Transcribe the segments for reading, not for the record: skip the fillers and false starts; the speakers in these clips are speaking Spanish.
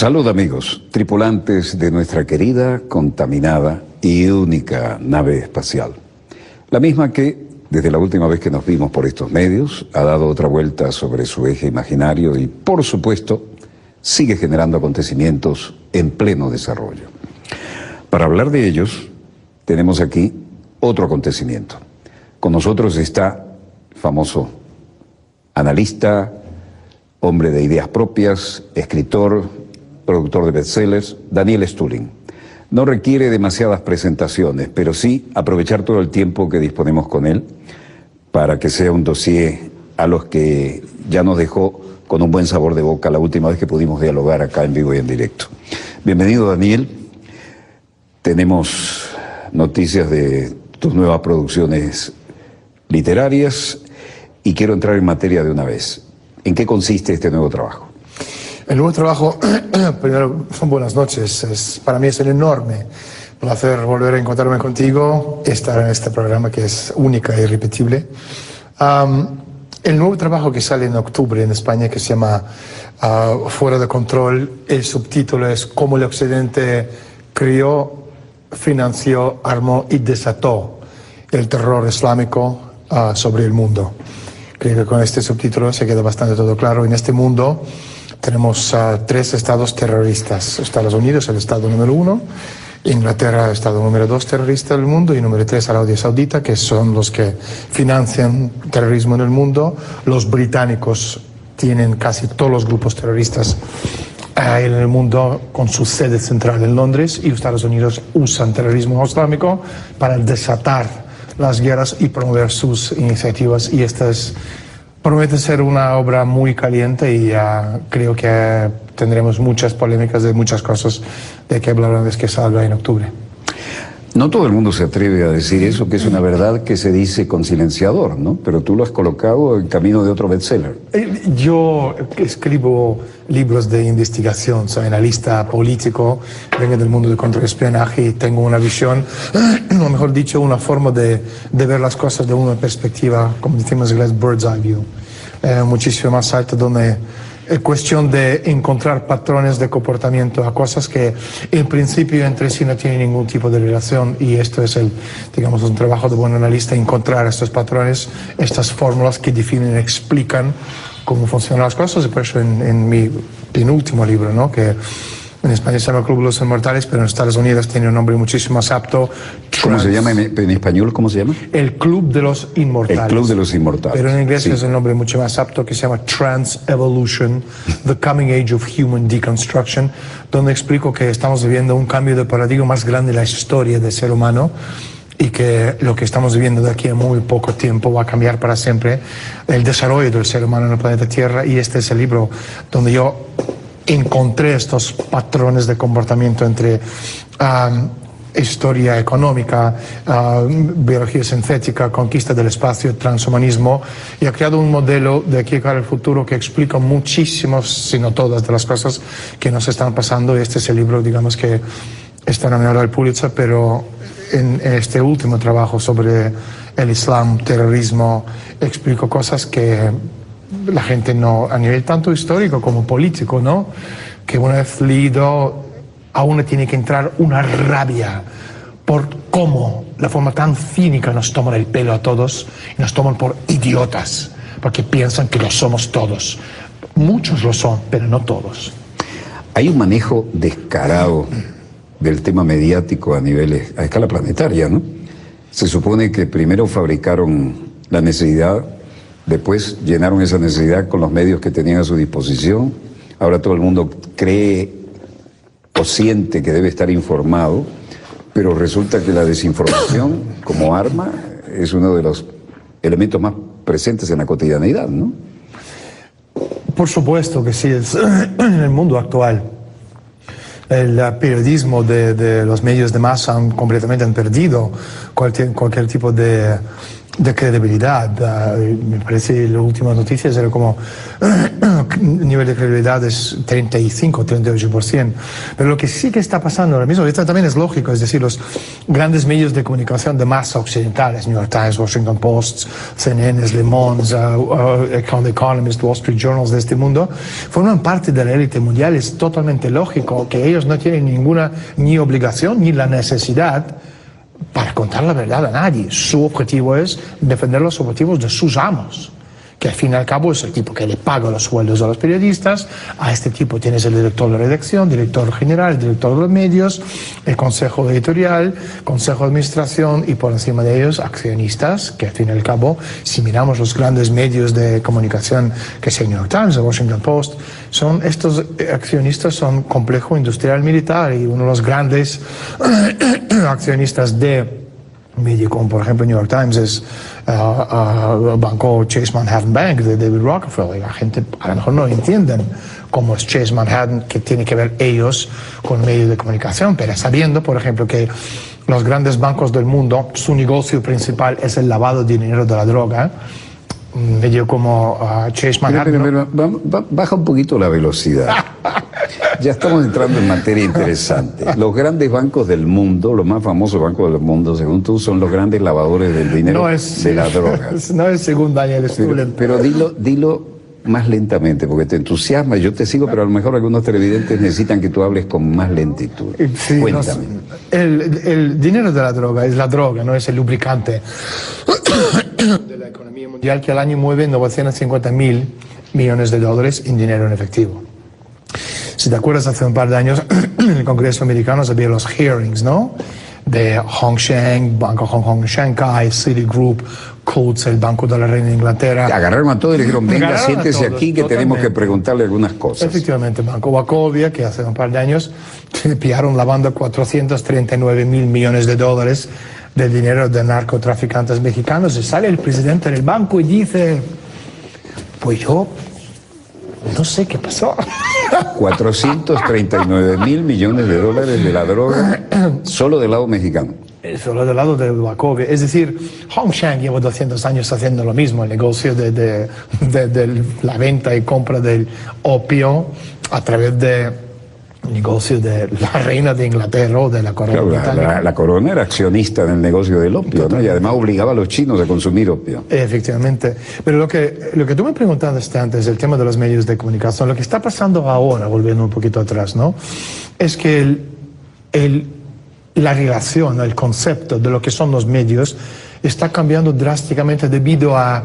Salud amigos, tripulantes de nuestra querida, contaminada y única nave espacial. La misma que, desde la última vez que nos vimos por estos medios, ha dado otra vuelta sobre su eje imaginario y, por supuesto, sigue generando acontecimientos en pleno desarrollo. Para hablar de ellos, tenemos aquí otro acontecimiento. Con nosotros está el famoso analista, hombre de ideas propias, escritor, productor de bestsellers, Daniel Stulin. No requiere demasiadas presentaciones, pero sí aprovechar todo el tiempo que disponemos con él para que sea un dossier a los que ya nos dejó con un buen sabor de boca la última vez que pudimos dialogar acá en vivo y en directo. Bienvenido, Daniel. Tenemos noticias de tus nuevas producciones literarias y quiero entrar en materia de una vez. ¿En qué consiste este nuevo trabajo? El nuevo trabajo, primero, buenas noches. Para mí es un enorme placer volver a encontrarme contigo, estar en este programa que es única e irrepetible. El nuevo trabajo que sale en octubre en España, que se llama Fuera de Control, el subtítulo es Cómo el Occidente creó, financió, armó y desató el terror islámico sobre el mundo. Creo que con este subtítulo se queda bastante todo claro. En este mundo tenemos tres estados terroristas. Estados Unidos, el estado número 1, Inglaterra, el estado número 2 terrorista del mundo, y número 3, Arabia Saudita, que son los que financian terrorismo en el mundo. Los británicos tienen casi todos los grupos terroristas en el mundo con su sede central en Londres, y Estados Unidos usan terrorismo islámico para desatar las guerras y promover sus iniciativas, y esta promete ser una obra muy caliente y creo que tendremos muchas polémicas de muchas cosas de que hablar una vez que salga en octubre. No todo el mundo se atreve a decir eso, que es una verdad que se dice con silenciador, ¿no? Pero tú lo has colocado en camino de otro bestseller. Yo escribo libros de investigación, soy analista político, vengo del mundo del contraespionaje y tengo una visión, o mejor dicho, una forma de ver las cosas de una perspectiva, como decimos en inglés, bird's eye view, muchísimo más alta, donde es cuestión de encontrar patrones de comportamiento a cosas que en principio entre sí no tienen ningún tipo de relación, y esto es digamos, un trabajo de buen analista, encontrar estos patrones, estas fórmulas que definen, explican cómo funcionan las cosas. Y por eso en mi penúltimo libro, ¿no?, que en España se llama Club de los Inmortales, pero en Estados Unidos tiene un nombre muchísimo más apto. ¿Cómo se llama en español? ¿Cómo se llama? El Club de los Inmortales. El Club de los Inmortales. Pero en inglés sí, es un nombre mucho más apto, que se llama Trans-Evolution, The Coming Age of Human Deconstruction, donde explico que estamos viviendo un cambio de paradigma más grande en la historia del ser humano, y que lo que estamos viviendo de aquí a muy poco tiempo va a cambiar para siempre el desarrollo del ser humano en el planeta Tierra. Y este es el libro donde yo encontré estos patrones de comportamiento entre historia económica, biología sintética, conquista del espacio, transhumanismo, y ha creado un modelo de aquí para el futuro que explica muchísimos, si no todas, de las cosas que nos están pasando. Y este es el libro, digamos, que está nominado al Pulitzer, pero en este último trabajo sobre el Islam, terrorismo, explico cosas que la gente no, a nivel tanto histórico como político, ¿no?, que una vez leído a uno tiene que entrar una rabia por cómo, la forma tan cínica, nos toman el pelo a todos y nos toman por idiotas, porque piensan que lo somos todos. Muchos lo son, pero no todos. Hay un manejo descarado del tema mediático a escala planetaria, ¿no? Se supone que primero fabricaron la necesidad, después llenaron esa necesidad con los medios que tenían a su disposición. Ahora todo el mundo cree o siente que debe estar informado, pero resulta que la desinformación como arma es uno de los elementos más presentes en la cotidianeidad, ¿no? Por supuesto que sí, es en el mundo actual. El periodismo de los medios de masa completamente han perdido cualquier tipo de de credibilidad. Me parece las últimas noticias era como nivel de credibilidad es 35-38%. Pero lo que sí que está pasando ahora mismo, y esto también es lógico, es decir, los grandes medios de comunicación de masa occidentales, New York Times, Washington Post, CNN, Le Monde, The Economist, Wall Street Journal de este mundo, forman parte de la élite mundial. Es totalmente lógico que ellos no tienen ninguna ni obligación ni la necesidad para contar la verdad a nadie. Su objetivo es defender los objetivos de sus amos, que al fin y al cabo es el tipo que le paga los sueldos a los periodistas. A este tipo tienes el director de redacción, director general, director de los medios, el consejo editorial, consejo de administración y por encima de ellos accionistas, que al fin y al cabo, si miramos los grandes medios de comunicación, que sea New York Times o Washington Post, son estos accionistas son complejo industrial militar, y uno de los grandes accionistas de medio como por ejemplo New York Times es el banco Chase Manhattan Bank de David Rockefeller. La gente a lo mejor no entienden cómo es Chase Manhattan, que tiene que ver ellos con medios de comunicación, pero sabiendo por ejemplo que los grandes bancos del mundo, su negocio principal es el lavado de dinero de la droga, medio como Chase Manhattan. Pero, baja un poquito la velocidad. Ya estamos entrando en materia interesante. Los grandes bancos del mundo, los más famosos bancos del mundo, según tú, son los grandes lavadores del dinero de la droga. No es según Daniel Stullen. Pero dilo más lentamente, porque te entusiasma, yo te sigo, pero a lo mejor algunos televidentes necesitan que tú hables con más lentitud. Sí, cuéntame. El dinero de la droga es la droga, no es el lubricante de la economía mundial, que al año mueve 950.000 millones de dólares en dinero en efectivo. Si te acuerdas, hace un par de años en el Congreso americano había los hearings, ¿no? De Hong Sheng, Banco Hong Kong Shanghai, Citigroup, Coutts, el Banco de la Reina de Inglaterra. Agarraron a todos y le dijeron, venga, siéntese aquí que tenemos que preguntarle algunas cosas. Efectivamente, Banco Wachovia, que hace un par de años pillaron lavando 439.000 millones de dólares de dinero de narcotraficantes mexicanos, y sale el presidente del banco y dice, pues yo no sé qué pasó. 439.000 millones de dólares de la droga solo del lado mexicano. Solo del lado de Wachovia. Es decir, Hong Sheng lleva 200 años haciendo lo mismo, el negocio de la venta y compra del opio a través de negocio de la reina de Inglaterra o de la corona británica. La corona era accionista en el negocio del opio, ¿no? Y además obligaba a los chinos a consumir opio. Efectivamente. Pero lo que tú me preguntaste antes, el tema de los medios de comunicación, lo que está pasando ahora, volviendo un poquito atrás, ¿no? Es que la relación, el concepto de lo que son los medios está cambiando drásticamente debido a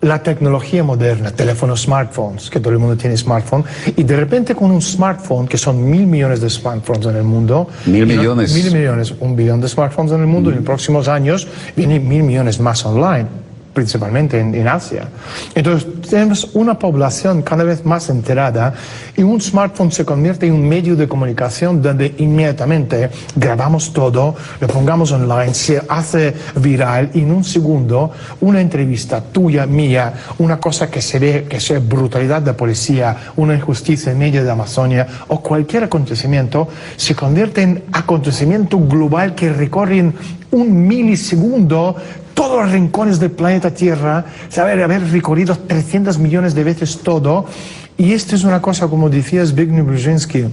la tecnología moderna, teléfonos, smartphones, que todo el mundo tiene smartphone, y de repente con un smartphone, que son 1.000 millones de smartphones en el mundo. 1.000 millones. 1.000 millones, 1 billón de smartphones en el mundo, y en los próximos años vienen 1.000 millones más online, principalmente en Asia. Entonces tenemos una población cada vez más enterada, y un smartphone se convierte en un medio de comunicación donde inmediatamente grabamos todo, lo pongamos online, se hace viral, y en un segundo una entrevista tuya, mía, una cosa que se ve, que sea brutalidad de policía, una injusticia en medio de Amazonia o cualquier acontecimiento, se convierte en acontecimiento global que recorre en un milisegundo todos los rincones del planeta Tierra, haber recorrido 300 millones de veces todo. Y esto es una cosa, como decía Zbigniew Brzezinski,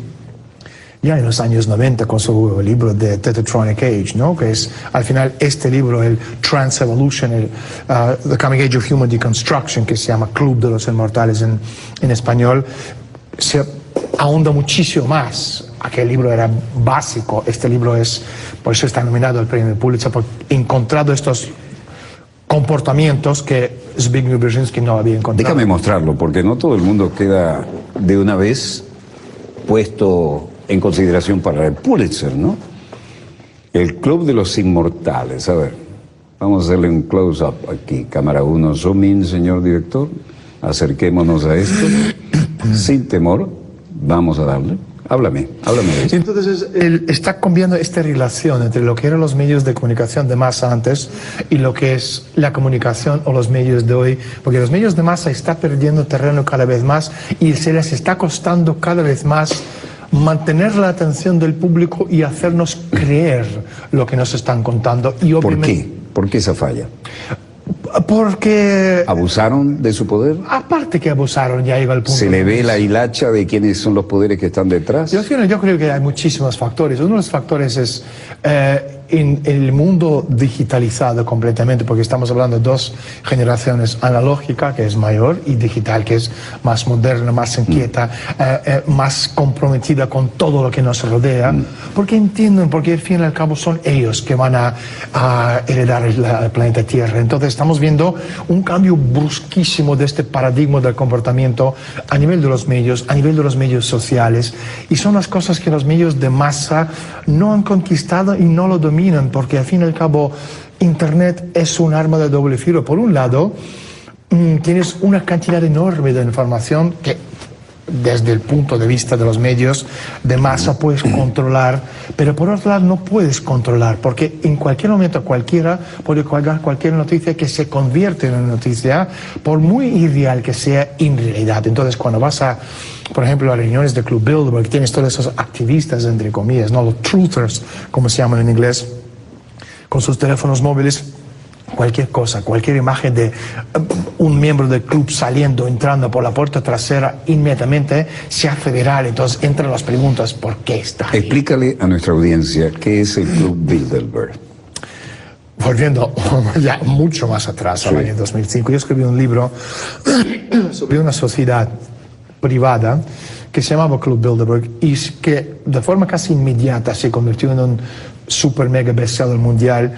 ya en los años 90 con su libro de Tetratronic Age, ¿no? Que es al final este libro, el Trans-Evolution, The Coming Age of Human Deconstruction, que se llama Club de los Inmortales en español, se ahonda muchísimo más. Aquel libro era básico, este libro es, por eso está nominado al premio Pulitzer, por encontrado estos comportamientos que Zbigniew Brzezinski no había encontrado. Déjame mostrarlo, porque no todo el mundo queda de una vez puesto en consideración para el Pulitzer, ¿no? El Club de los Inmortales. A ver, vamos a hacerle un close-up aquí. Cámara 1, zoom in, señor director. Acerquémonos a esto. Sin temor, vamos a darle. Háblame de esto. Entonces, está cambiando esta relación entre lo que eran los medios de comunicación de masa antes y lo que es la comunicación o los medios de hoy, porque los medios de masa están perdiendo terreno cada vez más y se les está costando cada vez más mantener la atención del público y hacernos creer lo que nos están contando. Y ¿Por qué? ¿Por qué esa falla? Porque... ¿Abusaron de su poder? Aparte que abusaron, ya llega el punto. ¿Se le ve la hilacha de quiénes son los poderes que están detrás? Yo creo que hay muchísimos factores. Uno de los factores es en el mundo digitalizado completamente, porque estamos hablando de dos generaciones, analógica, que es mayor, y digital, que es más moderna, más inquieta, más comprometida con todo lo que nos rodea, porque entienden, porque al fin y al cabo son ellos que van a heredar el planeta Tierra. Entonces estamos viendo un cambio brusquísimo de este paradigma del comportamiento a nivel de los medios sociales, y son las cosas que los medios de masa no han conquistado y no lo dominan, porque al fin y al cabo Internet es un arma de doble filo. Por un lado, tienes una cantidad enorme de información que desde el punto de vista de los medios de masa puedes controlar, pero por otro lado no puedes controlar, porque en cualquier momento cualquiera puede colgar cualquier noticia que se convierte en una noticia, por muy irreal que sea en realidad. Entonces cuando vas por ejemplo, a reuniones de Club Bilderberg, tienes todos esos activistas, entre comillas, ¿no? Los truthers, como se llaman en inglés, con sus teléfonos móviles, cualquier cosa, cualquier imagen de un miembro del club saliendo, entrando por la puerta trasera, inmediatamente se hace viral. Entonces entran las preguntas, ¿por qué está ahí? Explícale a nuestra audiencia qué es el Club Bilderberg. Volviendo ya mucho más atrás, al año 2005, yo escribí un libro sobre una sociedad privada que se llamaba Club Bilderberg y que de forma casi inmediata se convirtió en un super mega bestseller mundial.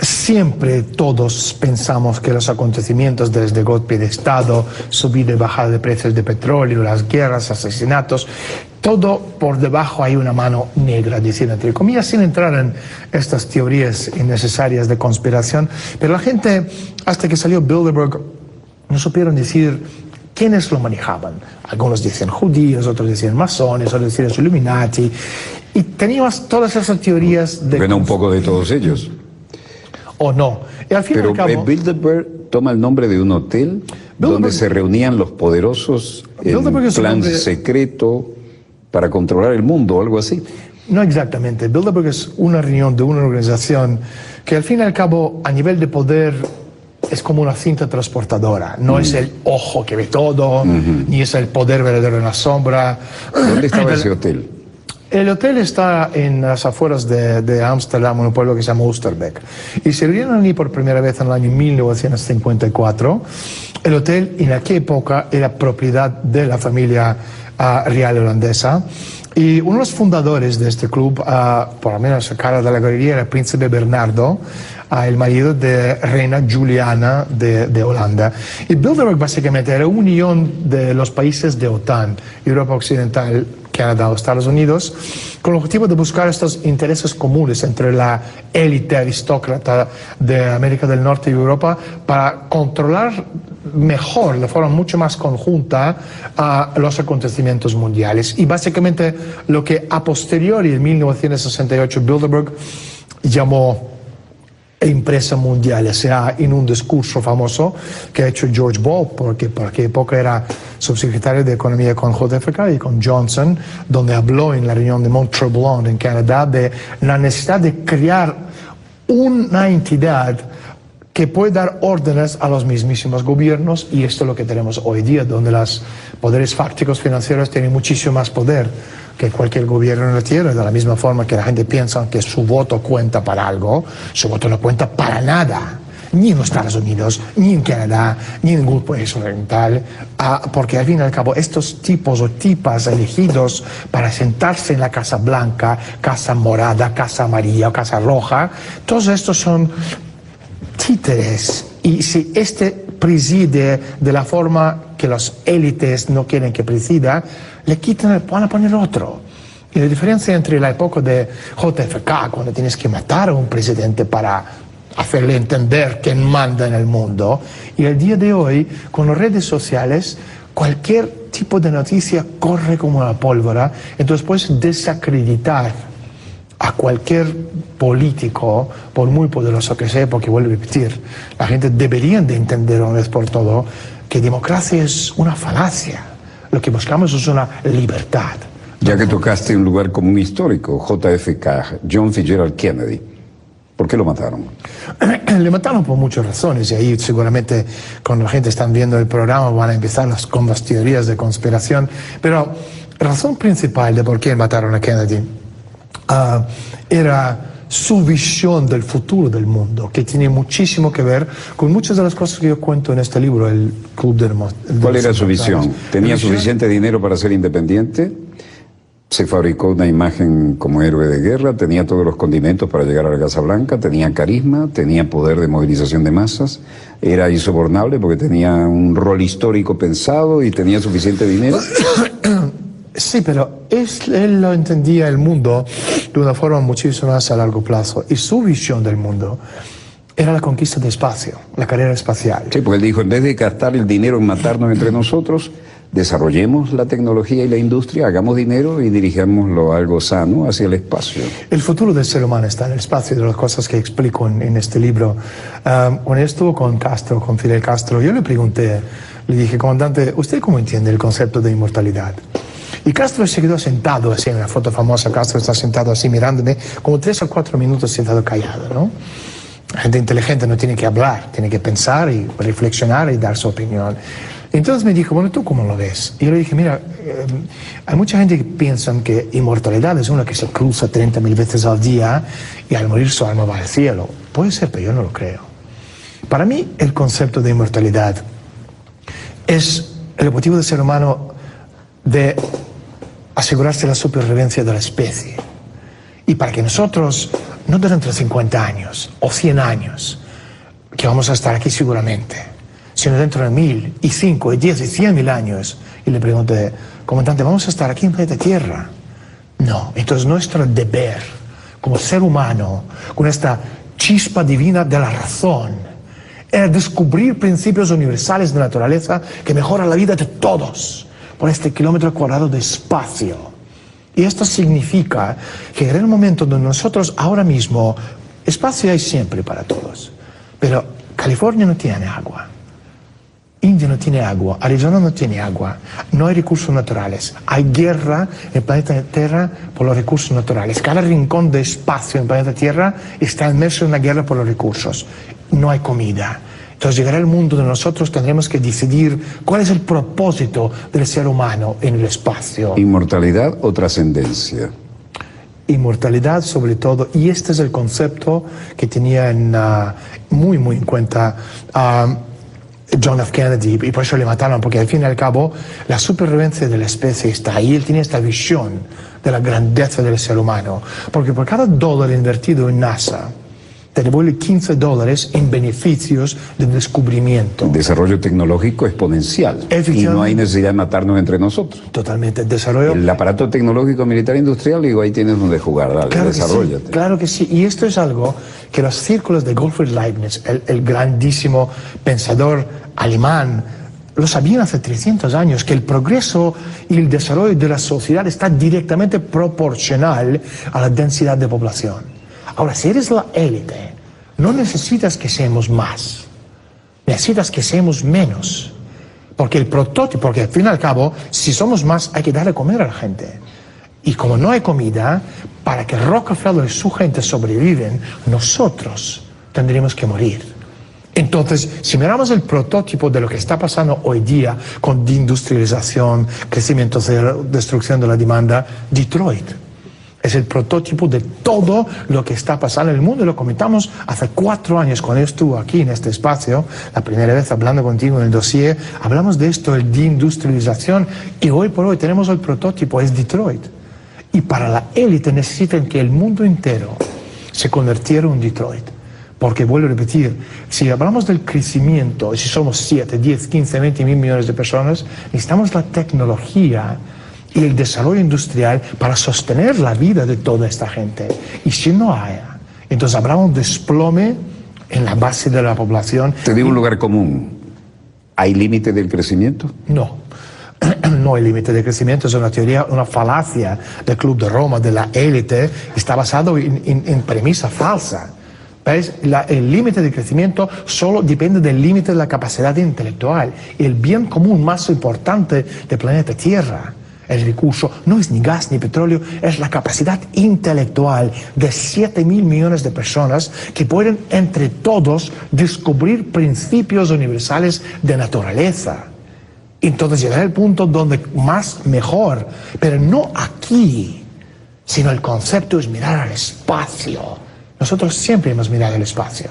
Siempre todos pensamos que los acontecimientos desde golpe de Estado, subida y bajada de precios de petróleo, las guerras, asesinatos, todo por debajo hay una mano negra, diciendo entre comillas, sin entrar en estas teorías innecesarias de conspiración. Pero la gente, hasta que salió Bilderberg, no supieron decir quiénes lo manejaban. Algunos decían judíos, otros decían masones, otros decían Illuminati. Y teníamos todas esas teorías de... Bueno, un poco de todos ellos. O no. Y al fin Pero y al cabo, Bilderberg toma el nombre de un hotel donde se reunían los poderosos en un plan secreto para controlar el mundo o algo así. No exactamente. Bilderberg es una reunión de una organización que al fin y al cabo, a nivel de poder, es como una cinta transportadora. No es el ojo que ve todo, ni es el poder verdadero en la sombra. ¿Dónde estaba ese hotel? El hotel está en las afueras de Ámsterdam, en un pueblo que se llama Oosterbeek. Y se reunieron allí por primera vez en el año 1954. El hotel en aquella época era propiedad de la familia real holandesa. Y uno de los fundadores de este club, por lo menos a cara de la galería, era el príncipe Bernardo, el marido de reina Juliana de Holanda. Y Bilderberg básicamente era una unión de los países de OTAN, Europa Occidental, Canadá o Estados Unidos, con el objetivo de buscar estos intereses comunes entre la élite aristócrata de América del Norte y Europa para controlar mejor, de forma mucho más conjunta, los acontecimientos mundiales. Y básicamente lo que a posteriori, en 1968, Bilderberg llamó empresa mundial, sea en un discurso famoso que ha hecho George Ball, porque por aquella época era subsecretario de Economía con JFK y con Johnson, donde habló en la reunión de Mont Tremblant en Canadá de la necesidad de crear una entidad que puede dar órdenes a los mismísimos gobiernos, y esto es lo que tenemos hoy día, donde los poderes fácticos financieros tienen muchísimo más poder que cualquier gobierno en la Tierra. De la misma forma que la gente piensa que su voto cuenta para algo, su voto no cuenta para nada, ni en los Estados Unidos, ni en Canadá, ni en ningún país oriental, porque al fin y al cabo estos tipos o tipas elegidos para sentarse en la Casa Blanca, Casa Morada, Casa Amarilla o Casa Roja, todos estos son títeres. Y si este preside de la forma que las élites no quieren que presida, le quitan, van a poner otro. Y la diferencia entre la época de JFK, cuando tienes que matar a un presidente para hacerle entender quién manda en el mundo, y el día de hoy, con las redes sociales, cualquier tipo de noticia corre como la pólvora, entonces puedes desacreditar a cualquier político, por muy poderoso que sea, porque vuelvo a repetir, la gente debería de entender una vez por todo que democracia es una falacia. Lo que buscamos es una libertad. Ya que tocaste un lugar común histórico, JFK, John Fitzgerald Kennedy. ¿Por qué lo mataron? Le mataron por muchas razones y ahí seguramente cuando la gente está viendo el programa van a empezar con las teorías de conspiración, pero la razón principal de por qué mataron a Kennedy era su visión del futuro del mundo, que tiene muchísimo que ver con muchas de las cosas que yo cuento en este libro, el Club de los ¿Cuál era su visión? ¿Tenía suficiente dinero para ser independiente? Se fabricó una imagen como héroe de guerra, tenía todos los condimentos para llegar a la Casa Blanca, tenía carisma, tenía poder de movilización de masas, era insobornable porque tenía un rol histórico pensado y tenía suficiente dinero. Sí, pero él lo entendía el mundo de una forma muchísimo más a largo plazo y su visión del mundo era la conquista de espacio, la carrera espacial. Sí, porque él dijo, en vez de gastar el dinero en matarnos entre nosotros, desarrollemos la tecnología y la industria, hagamos dinero y dirijámoslo a algo sano hacia el espacio. El futuro del ser humano está en el espacio, de las cosas que explico en este libro. Cuando estuvo con Castro, con Fidel Castro, yo le pregunté, le dije, comandante, ¿usted cómo entiende el concepto de inmortalidad? Y Castro se quedó sentado así, en la foto famosa, Castro está sentado así mirándome, como 3 o 4 minutos sentado callado, ¿no? La gente inteligente no tiene que hablar, tiene que pensar y reflexionar y dar su opinión. Entonces me dijo, bueno, ¿tú cómo lo ves? Y yo le dije, mira, hay mucha gente que piensa que inmortalidad es una que se cruza 30.000 veces al día y al morir su alma va al cielo. Puede ser, pero yo no lo creo. Para mí, el concepto de inmortalidad es el objetivo del ser humano de asegurarse la supervivencia de la especie. Y para que nosotros, no dentro de 50 años o 100 años, que vamos a estar aquí seguramente, sino dentro de 1000 y 5 y 10 y 100.000 años. Y le pregunté, comandante, ¿vamos a estar aquí en planeta Tierra? No, entonces nuestro deber como ser humano, con esta chispa divina de la razón, era descubrir principios universales de naturaleza que mejoran la vida de todos por este kilómetro cuadrado de espacio. Y esto significa que en el momento donde nosotros ahora mismo, espacio hay siempre para todos, pero California no tiene agua. India no tiene agua, Arizona no tiene agua, no hay recursos naturales, hay guerra en el planeta Tierra por los recursos naturales, cada rincón de espacio en el planeta Tierra está inmerso en una guerra por los recursos, no hay comida. Entonces llegará el mundo donde nosotros tendremos que decidir cuál es el propósito del ser humano en el espacio. ¿Inmortalidad o trascendencia? Inmortalidad sobre todo, y este es el concepto que tenía muy en cuenta John F. Kennedy, y por eso le mataron, porque al fin y al cabo la supervivencia de la especie está ahí. Él tiene esta visión de la grandeza del ser humano, porque por cada dólar invertido en NASA te devuelve $15 en beneficios de descubrimiento. Desarrollo tecnológico exponencial. Y no hay necesidad de matarnos entre nosotros. Totalmente. Desarrollo. El aparato tecnológico militar industrial, digo, ahí tienes donde jugar, dale, claro desarrollate. Sí, claro que sí. Y esto es algo que los círculos de Gottfried Leibniz, el grandísimo pensador alemán, lo sabían hace 300 años, que el progreso y el desarrollo de la sociedad está directamente proporcional a la densidad de población. Ahora, si eres la élite, no necesitas que seamos más, necesitas que seamos menos. Porque el prototipo, porque al fin y al cabo, si somos más, hay que darle a comer a la gente. Y como no hay comida, para que Rockefeller y su gente sobreviven, nosotros tendríamos que morir. Entonces, si miramos el prototipo de lo que está pasando hoy día con deindustrialización, crecimiento cero, destrucción de la demanda, Detroit es el prototipo de todo lo que está pasando en el mundo. Lo comentamos hace 4 años cuando yo estuve aquí en este espacio, la primera vez hablando contigo en el dossier, hablamos de esto, el deindustrialización, y hoy por hoy tenemos el prototipo, es Detroit. Y para la élite necesitan que el mundo entero se convirtiera en Detroit. Porque, vuelvo a repetir, si hablamos del crecimiento, si somos 7, 10, 15, 20 mil millones de personas, necesitamos la tecnología y el desarrollo industrial para sostener la vida de toda esta gente. Y si no hay, entonces habrá un desplome en la base de la población. Te digo un lugar común. ¿Hay límite del crecimiento? No. No hay límite de crecimiento, es una teoría, una falacia del Club de Roma, de la élite, está basado en premisa falsa. ¿Ves? El límite de crecimiento solo depende del límite de la capacidad intelectual. El bien común más importante del planeta Tierra El recurso no es ni gas ni petróleo, es la capacidad intelectual de 7.000 millones de personas que pueden entre todos descubrir principios universales de naturaleza. Entonces llegar al punto donde más mejor, pero no aquí, sino el concepto es mirar al espacio. Nosotros siempre hemos mirado al espacio,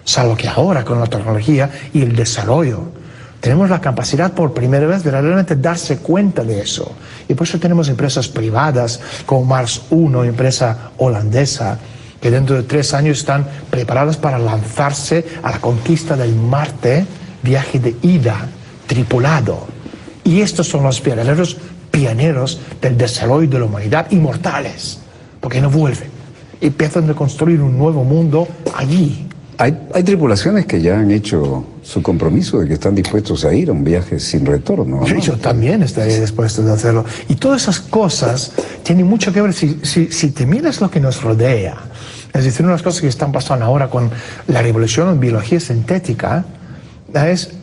salvo que ahora con la tecnología y el desarrollo tenemos la capacidad por primera vez de realmente darse cuenta de eso. Y por eso tenemos empresas privadas como Mars 1, empresa holandesa, que dentro de 3 años están preparadas para lanzarse a la conquista del Marte, viaje de ida, tripulado. Y estos son los pioneros del desarrollo de la humanidad, inmortales, porque no vuelven. Empiezan a construir un nuevo mundo allí. Hay tripulaciones que ya han hecho su compromiso de que están dispuestos a ir a un viaje sin retorno, ¿no? Yo también estaría dispuesto a hacerlo. Y todas esas cosas tienen mucho que ver, si te miras lo que nos rodea, es decir, unas cosas que están pasando ahora con la revolución en biología sintética,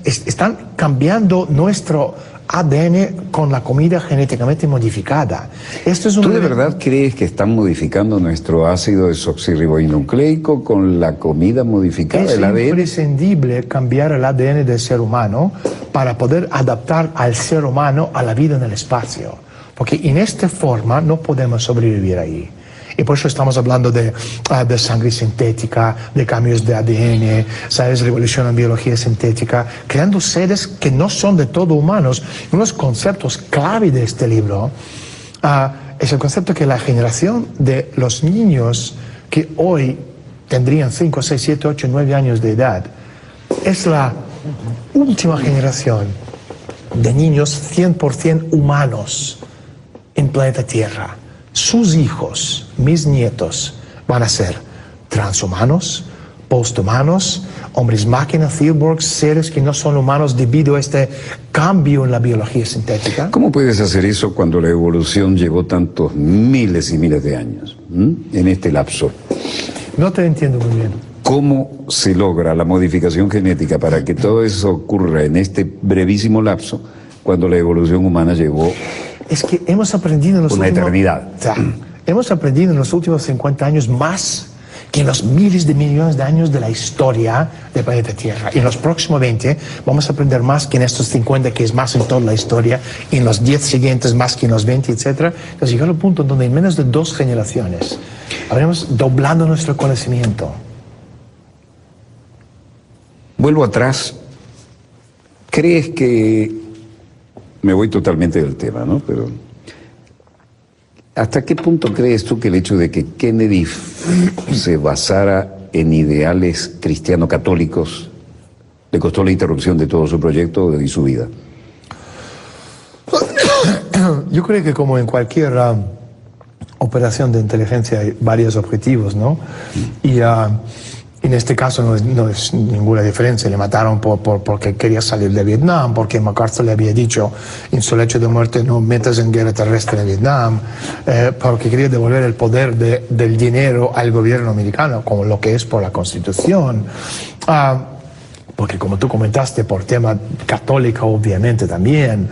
están cambiando nuestro ADN con la comida genéticamente modificada. Esto es ¿Tú de verdad crees que están modificando nuestro ácido desoxirribonucleico con la comida modificada, el ADN? Es imprescindible cambiar el ADN del ser humano para poder adaptar al ser humano a la vida en el espacio. Porque en esta forma no podemos sobrevivir ahí. Y por eso estamos hablando de sangre sintética, de cambios de ADN, ¿sabes? Revolución en biología sintética, creando seres que no son de todo humanos. Y uno de los conceptos clave de este libro es el concepto que la generación de los niños que hoy tendrían 5, 6, 7, 8, 9 años de edad es la última generación de niños 100% humanos en planeta Tierra. Sus hijos, mis nietos, van a ser transhumanos, posthumanos, hombres máquinas, cyborgs, seres que no son humanos debido a este cambio en la biología sintética. ¿Cómo puedes hacer eso cuando la evolución llevó tantos miles y miles de años en este lapso? No te entiendo muy bien. ¿Cómo se logra la modificación genética para que todo eso ocurra en este brevísimo lapso cuando la evolución humana llevó es que hemos aprendido en los una eternidad? Hemos aprendido en los últimos 50 años más que en los miles de millones de años de la historia del planeta Tierra. Y en los próximos 20 vamos a aprender más que en estos 50, que es más en toda la historia, y en los 10 siguientes más que en los 20, etc. Entonces llegar al punto donde en menos de 2 generaciones habremos doblado nuestro conocimiento. Vuelvo atrás. ¿Crees que... Me voy totalmente del tema, ¿no? Pero ¿hasta qué punto crees tú que el hecho de que Kennedy se basara en ideales cristiano-católicos le costó la interrupción de todo su proyecto y su vida? Yo creo que como en cualquier operación de inteligencia hay varios objetivos, ¿no? Y en este caso no es ninguna diferencia. Le mataron porque quería salir de Vietnam, porque MacArthur le había dicho en su lecho de muerte: no metas en guerra terrestre en Vietnam, porque quería devolver el poder del dinero al gobierno americano, como lo que es por la Constitución. Porque como tú comentaste, por tema católico obviamente también.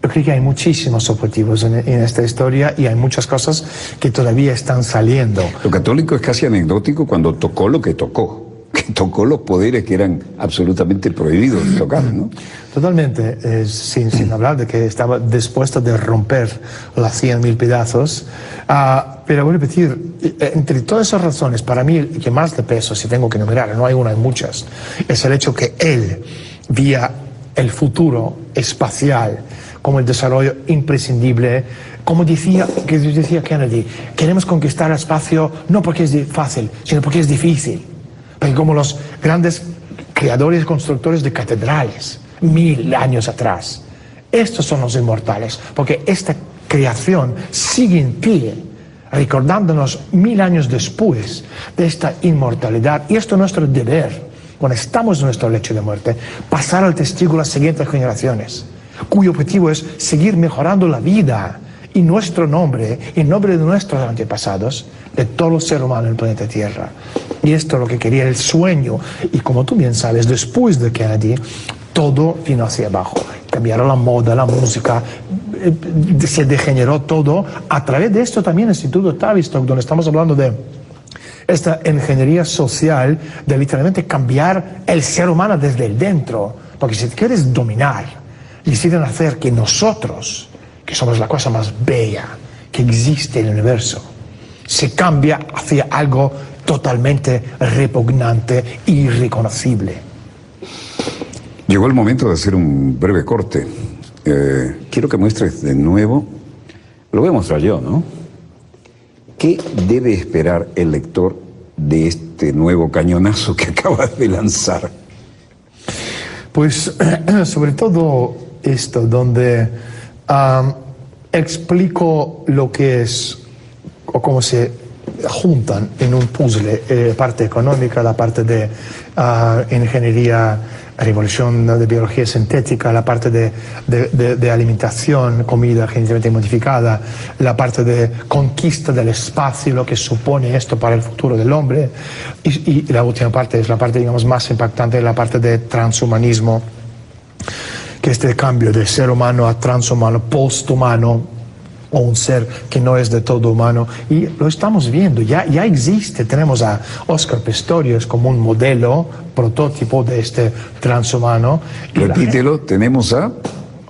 Yo creo que hay muchísimos objetivos en esta historia y hay muchas cosas que todavía están saliendo. Lo católico es casi anecdótico cuando tocó lo que tocó los poderes que eran absolutamente prohibidos de tocar, ¿no? Totalmente, sin hablar de que estaba dispuesto de romper las 100.000 pedazos. Pero voy a repetir, entre todas esas razones, para mí el que más de peso, si tengo que enumerar, no hay una, hay muchas, es el hecho que él veía el futuro espacial como el desarrollo imprescindible. Como decía Kennedy, queremos conquistar el espacio no porque es fácil, sino porque es difícil. Porque como los grandes creadores y constructores de catedrales, 1000 años atrás, estos son los inmortales, porque esta creación sigue en pie, recordándonos 1000 años después de esta inmortalidad. Y esto es nuestro deber, cuando estamos en nuestro lecho de muerte, pasar al testigo a las siguientes generaciones, cuyo objetivo es seguir mejorando la vida y nuestro nombre, en nombre de nuestros antepasados, de todo el ser humano en el planeta Tierra. Y esto es lo que quería, el sueño. Y como tú bien sabes, después de Kennedy, todo vino hacia abajo. cambiaron la moda, la música, se degeneró todo. A través de esto también el Instituto Tavistock, donde estamos hablando de esta ingeniería social, de literalmente cambiar el ser humano desde el dentro. Porque si quieres dominar, deciden hacer que nosotros, que somos la cosa más bella que existe en el universo, se cambia hacia algo totalmente repugnante e irreconocible. Llegó el momento de hacer un breve corte. Quiero que muestres de nuevo, lo voy a mostrar yo, ¿no? ¿Qué debe esperar el lector de este nuevo cañonazo que acabas de lanzar? Pues sobre todo esto, donde explico lo que es o cómo se juntan en un puzzle la parte económica, la parte de ingeniería, revolución de biología sintética, la parte de alimentación, comida genéticamente modificada, la parte de conquista del espacio, lo que supone esto para el futuro del hombre, y la última parte es la parte, digamos, más impactante, la parte de transhumanismo, que es el cambio de ser humano a transhumano, posthumano, o un ser que no es de todo humano, y lo estamos viendo, ya existe. Tenemos a Oscar Pistorius como un modelo, prototipo de este transhumano. Repítelo, tenemos a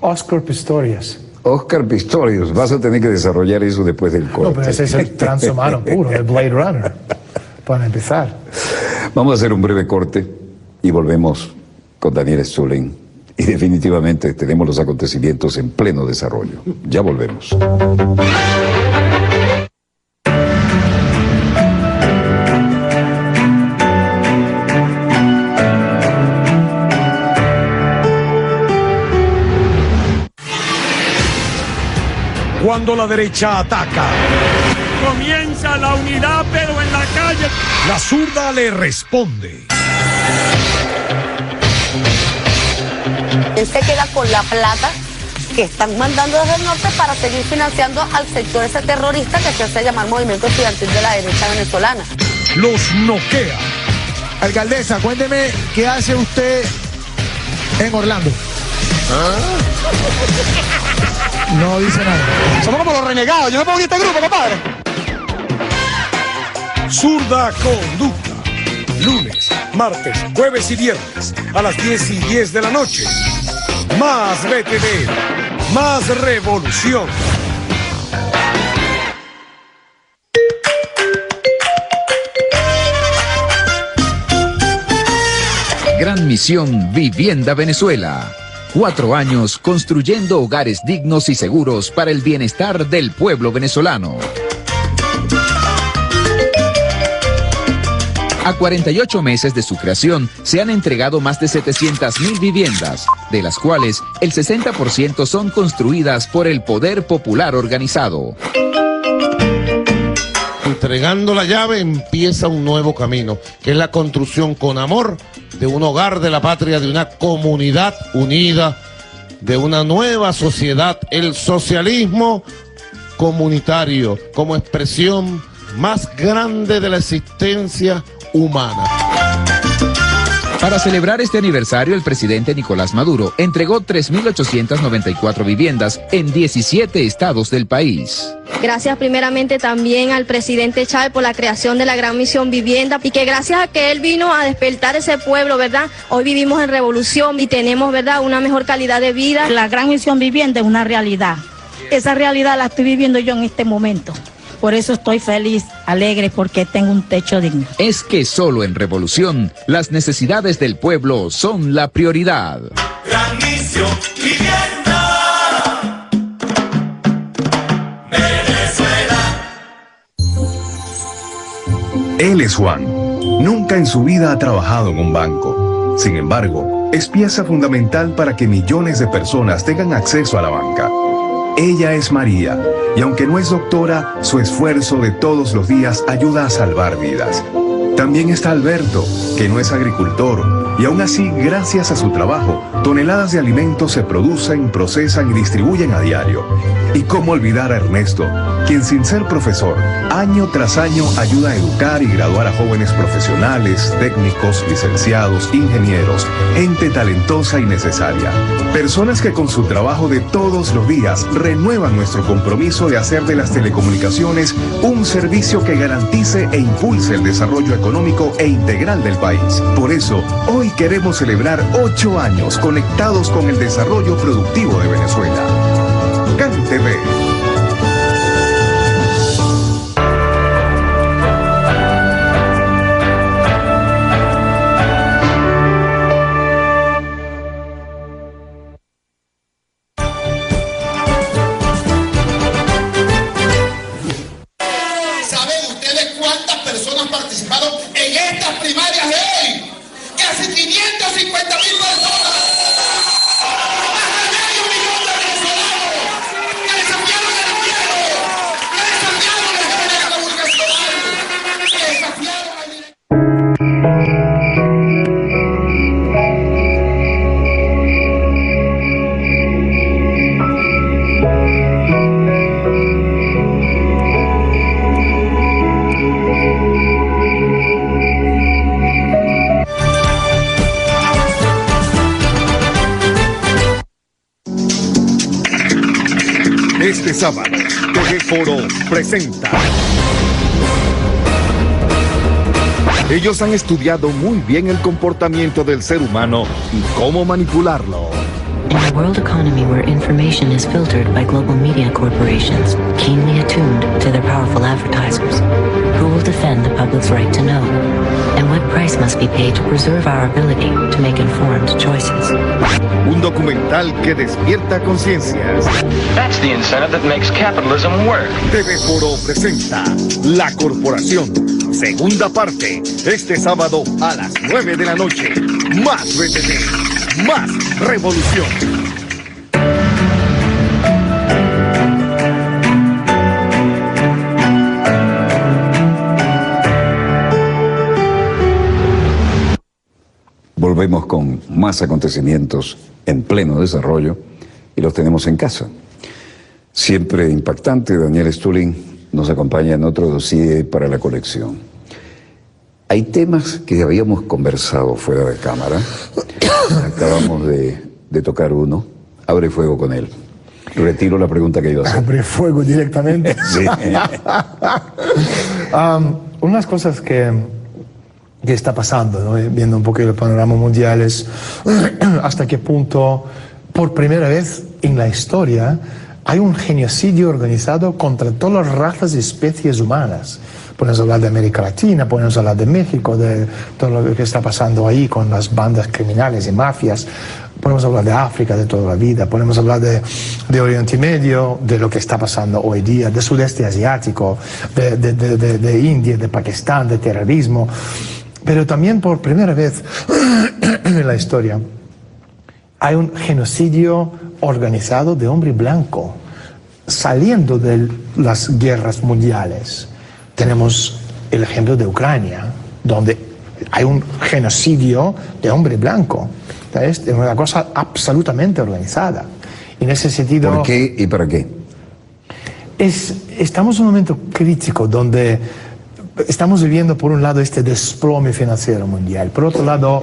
Oscar Pistorius. Oscar Pistorius, vas a tener que desarrollar eso después del corte. No, pero ese es el transhumano puro, el Blade Runner, para empezar. Vamos a hacer un breve corte y volvemos con Daniel Stulin. Y definitivamente tenemos los acontecimientos en pleno desarrollo. Ya volvemos. Cuando la derecha ataca, comienza la unidad, pero en la calle la zurda le responde. Él se queda con la plata que están mandando desde el norte para seguir financiando al sector ese terrorista que se hace llamar Movimiento Estudiantil de la Derecha Venezolana. Los noquea. Alcaldesa, cuénteme qué hace usted en Orlando. No dice nada. Somos como los renegados. Yo me pongo en este grupo, compadre. Zurda Conducta. Lunes, martes, jueves y viernes a las 10:10 de la noche. Más BTV, más revolución. Gran misión Vivienda Venezuela. 4 años construyendo hogares dignos y seguros para el bienestar del pueblo venezolano. A 48 meses de su creación, se han entregado más de 700.000 viviendas, de las cuales el 60% son construidas por el Poder Popular Organizado. Entregando la llave empieza un nuevo camino, que es la construcción con amor de un hogar de la patria, de una comunidad unida, de una nueva sociedad, el socialismo comunitario como expresión más grande de la existencia humana. Para celebrar este aniversario, el presidente Nicolás Maduro entregó 3.894 viviendas en 17 estados del país. Gracias primeramente también al presidente Chávez por la creación de la Gran Misión Vivienda, y que gracias a que él vino a despertar ese pueblo, ¿verdad? Hoy vivimos en revolución y tenemos, ¿verdad?, una mejor calidad de vida. La Gran Misión Vivienda es una realidad. Esa realidad la estoy viviendo yo en este momento. Por eso estoy feliz, alegre, porque tengo un techo digno. Es que solo en revolución, las necesidades del pueblo son la prioridad. Gran Misión Vivienda. Venezuela. Él es Juan. Nunca en su vida ha trabajado en un banco. Sin embargo, es pieza fundamental para que millones de personas tengan acceso a la banca. Ella es María, y aunque no es doctora, su esfuerzo de todos los días ayuda a salvar vidas. También está Alberto, que no es agricultor, y aún así, gracias a su trabajo, toneladas de alimentos se producen, procesan y distribuyen a diario. Y cómo olvidar a Ernesto, quien sin ser profesor, año tras año ayuda a educar y graduar a jóvenes profesionales, técnicos, licenciados, ingenieros, gente talentosa y necesaria. Personas que con su trabajo de todos los días renuevan nuestro compromiso de hacer de las telecomunicaciones un servicio que garantice e impulse el desarrollo económico e integral del país. Por eso, hoy queremos celebrar 8 años conectados con el desarrollo productivo de Venezuela. CAN TV. ¿Saben ustedes cuántas personas participaron en estas primarias de hoy? ¡Casi 550.000 personas! ¡Más de medio millón de venezolanos que desafiaron el gobierno! ¡Que desafiaron la escuela comunicacional! ¡Que desafiaron al director! Este sábado, TV Foro presenta. Ellos han estudiado muy bien el comportamiento del ser humano y cómo manipularlo. In a world economy where information is filtered by global media corporations, keenly attuned to their powerful advertisers, who will defend the public's right to know? And what price must be paid to preserve our ability to make informed choices? Un documental que despierta conciencias. That's the incentive that makes capitalism work. TV Foro presenta La Corporación, segunda parte, este sábado a las 9 de la noche. Más BTV, más revolución. Volvemos con más acontecimientos en pleno desarrollo y los tenemos en casa. Siempre impactante, Daniel Stulin nos acompaña en otro dossier para la colección. Hay temas que habíamos conversado fuera de cámara. Acabamos de tocar uno. Abre fuego con él. Retiro la pregunta que iba a hacer. Abre fuego directamente. Sí. Unas cosas que está pasando, ¿no? Viendo un poco el panorama mundial, es hasta qué punto, por primera vez en la historia, hay un genocidio organizado contra todas las razas y especies humanas. Podemos hablar de América Latina, podemos hablar de México, de todo lo que está pasando ahí con las bandas criminales y mafias. Podemos hablar de África de toda la vida, podemos hablar de Oriente Medio, de lo que está pasando hoy día, de Sudeste Asiático, de India, de Pakistán, de terrorismo. Pero también por primera vez en la historia hay un genocidio organizado de hombre blanco, saliendo de las guerras mundiales. Tenemos el ejemplo de Ucrania, donde hay un genocidio de hombre blanco. Es una cosa absolutamente organizada. En ese sentido... ¿Por qué y para qué? Estamos en un momento crítico donde estamos viviendo, por un lado, este desplome financiero mundial. Por otro lado,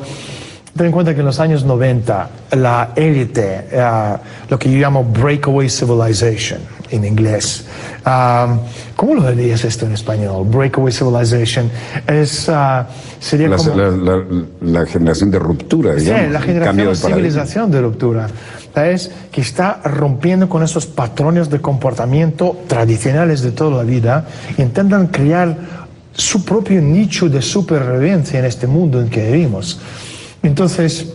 ten en cuenta que en los años 90, la élite, lo que yo llamo breakaway civilization en inglés. ¿Cómo lo dirías esto en español? Breakaway civilization sería como... La generación de ruptura, digamos. Sí, la generación de civilización de ruptura. ¿Sabes? Que está rompiendo con esos patrones de comportamiento tradicionales de toda la vida y intentan crear su propio nicho de supervivencia en este mundo en que vivimos. Entonces,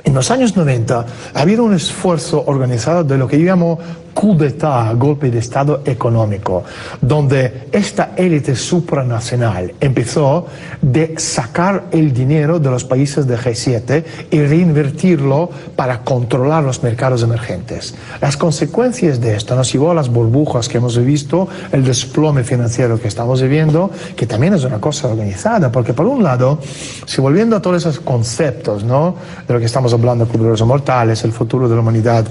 en los años 90 ha habido un esfuerzo organizado de lo que yo llamo coup d'État, golpe de Estado económico, donde esta élite supranacional empezó de sacar el dinero de los países de G7 y reinvertirlo para controlar los mercados emergentes. Las consecuencias de esto nos llevó a las burbujas que hemos visto, el desplome financiero que estamos viviendo, que también es una cosa organizada, porque por un lado, si volviendo a todos esos conceptos, ¿no?, de lo que estamos hablando, cubrirlos mortales, el futuro de la humanidad,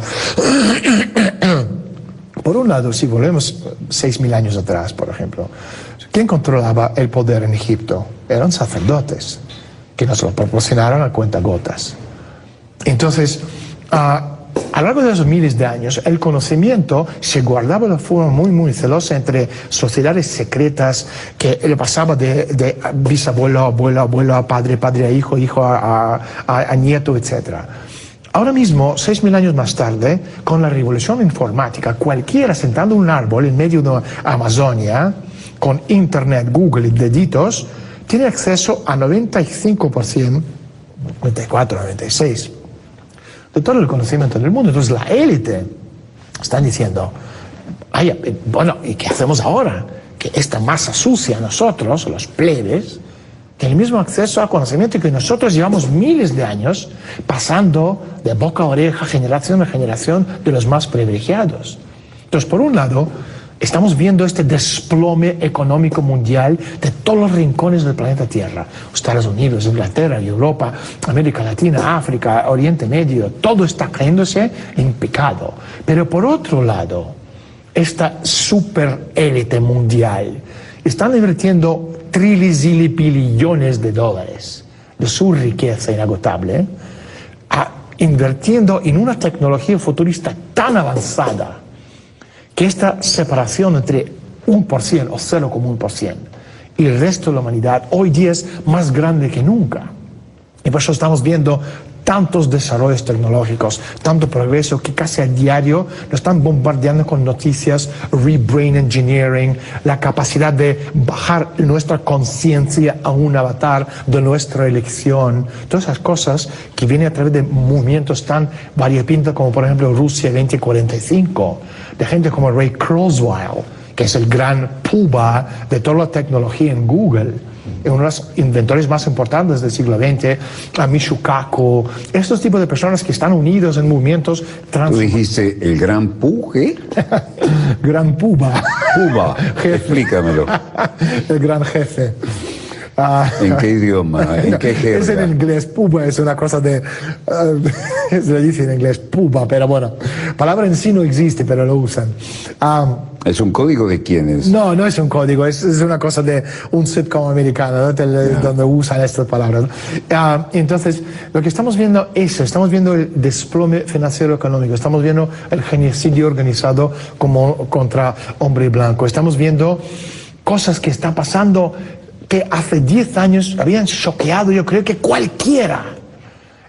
por un lado, si volvemos 6.000 años atrás, por ejemplo, ¿quién controlaba el poder en Egipto? Eran sacerdotes, que nos lo proporcionaron a cuentagotas. Entonces, a lo largo de esos miles de años, el conocimiento se guardaba de forma muy celosa entre sociedades secretas que le pasaba de bisabuelo a abuelo, abuelo a padre, padre a hijo, hijo a nieto, etc. Ahora mismo, 6.000 años más tarde, con la revolución informática, cualquiera sentando un árbol en medio de Amazonia, con internet, Google y deditos, tiene acceso a 95%, 94, 96%, de todo el conocimiento del mundo. Entonces la élite están diciendo, bueno, ¿y qué hacemos ahora? Que esta masa sucia, nosotros, los plebes, el mismo acceso a conocimiento que nosotros llevamos miles de años pasando de boca a oreja, generación a generación, de los más privilegiados. Entonces, por un lado, estamos viendo este desplome económico mundial de todos los rincones del planeta Tierra. Estados Unidos, Inglaterra, Europa, América Latina, África, Oriente Medio, todo está cayéndose en picado. Pero por otro lado, esta superélite mundial están invirtiendo trillones de dólares de su riqueza inagotable, invirtiendo en una tecnología futurista tan avanzada que esta separación entre 1% o 0,1% y el resto de la humanidad hoy día es más grande que nunca. Y por eso estamos viendo tantos desarrollos tecnológicos, tanto progreso que casi a diario nos están bombardeando con noticias, rebrain engineering, la capacidad de bajar nuestra conciencia a un avatar de nuestra elección, todas esas cosas que vienen a través de movimientos tan variopintos como por ejemplo Rusia 2045, de gente como Ray Kurzweil, que es el gran puba de toda la tecnología en Google, uno de los inventores más importantes del siglo XX, a Michio Kaku, estos tipos de personas que están unidos en movimientos ¿Tú dijiste el gran Puge? Gran Puba. Puba, explícamelo. El gran jefe. ¿En qué idioma? ¿En qué jerga? Es en inglés, puba es una cosa de... se le dice en inglés puba, pero bueno, palabra en sí no existe, pero lo usan. ¿Es un código de quiénes? No, no es un código, es una cosa de un sitcom americano, ¿no? Donde usan estas palabras. Entonces, lo que estamos viendo es eso, estamos viendo el desplome financiero económico, estamos viendo el genocidio organizado como contra hombre blanco, estamos viendo cosas que están pasando que hace 10 años habían choqueado, yo creo que cualquiera.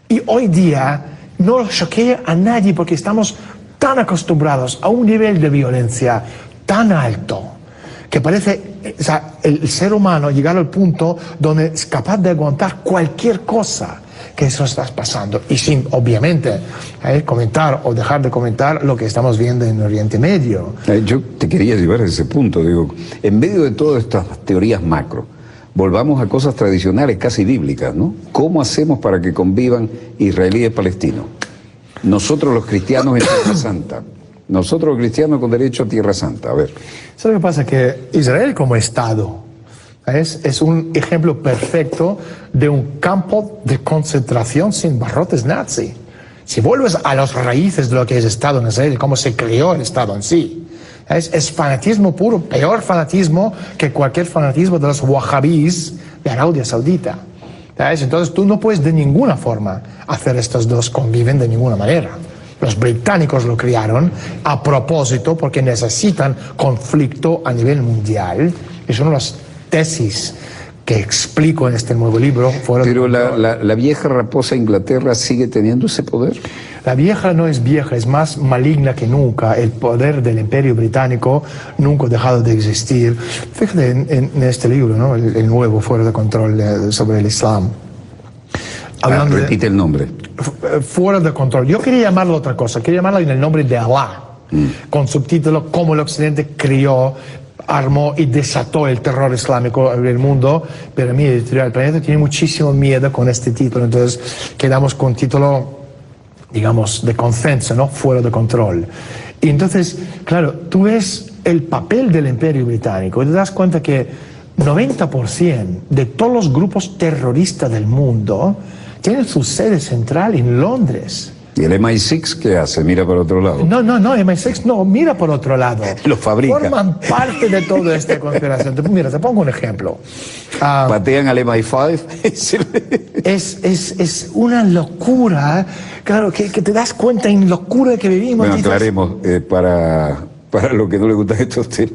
Y hoy día no choquea a nadie porque estamos tan acostumbrados a un nivel de violencia tan alto que parece, o sea, el ser humano llegar al punto donde es capaz de aguantar cualquier cosa que eso está pasando. Y sin, obviamente, comentar o dejar de comentar lo que estamos viendo en Oriente Medio. Yo te quería llevar a ese punto, digo, en medio de todas estas teorías macro, volvamos a cosas tradicionales, casi bíblicas, ¿no? ¿Cómo hacemos para que convivan israelíes y palestinos? Nosotros los cristianos en Tierra Santa. Nosotros los cristianos con derecho a Tierra Santa. A ver. ¿Sabes lo que pasa? Que Israel como Estado es un ejemplo perfecto de un campo de concentración sin barrotes nazi. Si vuelves a las raíces de lo que es Estado en Israel, cómo se creó el Estado en sí, es fanatismo puro, peor fanatismo que cualquier fanatismo de los wahhabís de Arabia Saudita. Entonces tú no puedes de ninguna forma hacer estos dos conviven de ninguna manera. Los británicos lo crearon a propósito porque necesitan conflicto a nivel mundial. Es una de las tesis que explico en este nuevo libro. Pero la vieja raposa Inglaterra sigue teniendo ese poder. La vieja no es vieja, es más maligna que nunca. El poder del Imperio Británico nunca ha dejado de existir. Fíjate en este libro, ¿no? El nuevo, Fuera de Control, sobre el Islam. Repite el nombre. Fuera de control. Yo quería llamarlo otra cosa, quería llamarlo en el nombre de Allah. con subtítulo Cómo el Occidente crió, armó y desató el terror islámico en el mundo, pero mi editorial Planeta tiene muchísimo miedo con este título, entonces quedamos con un título, digamos, de consenso, ¿no? Fuera de control. Y entonces, claro, tú ves el papel del Imperio Británico y te das cuenta que 90% de todos los grupos terroristas del mundo tienen su sede central en Londres. ¿Y el MI6 qué hace? ¿Mira por otro lado? No, MI6 no, mira por otro lado. Lo fabrica. Forman parte de toda esta conspiración. Mira, te pongo un ejemplo. Patean al MI5. Es una locura, claro, que te das cuenta en locura que vivimos. Bueno, aclaremos, para lo que no le gusta esto a usted,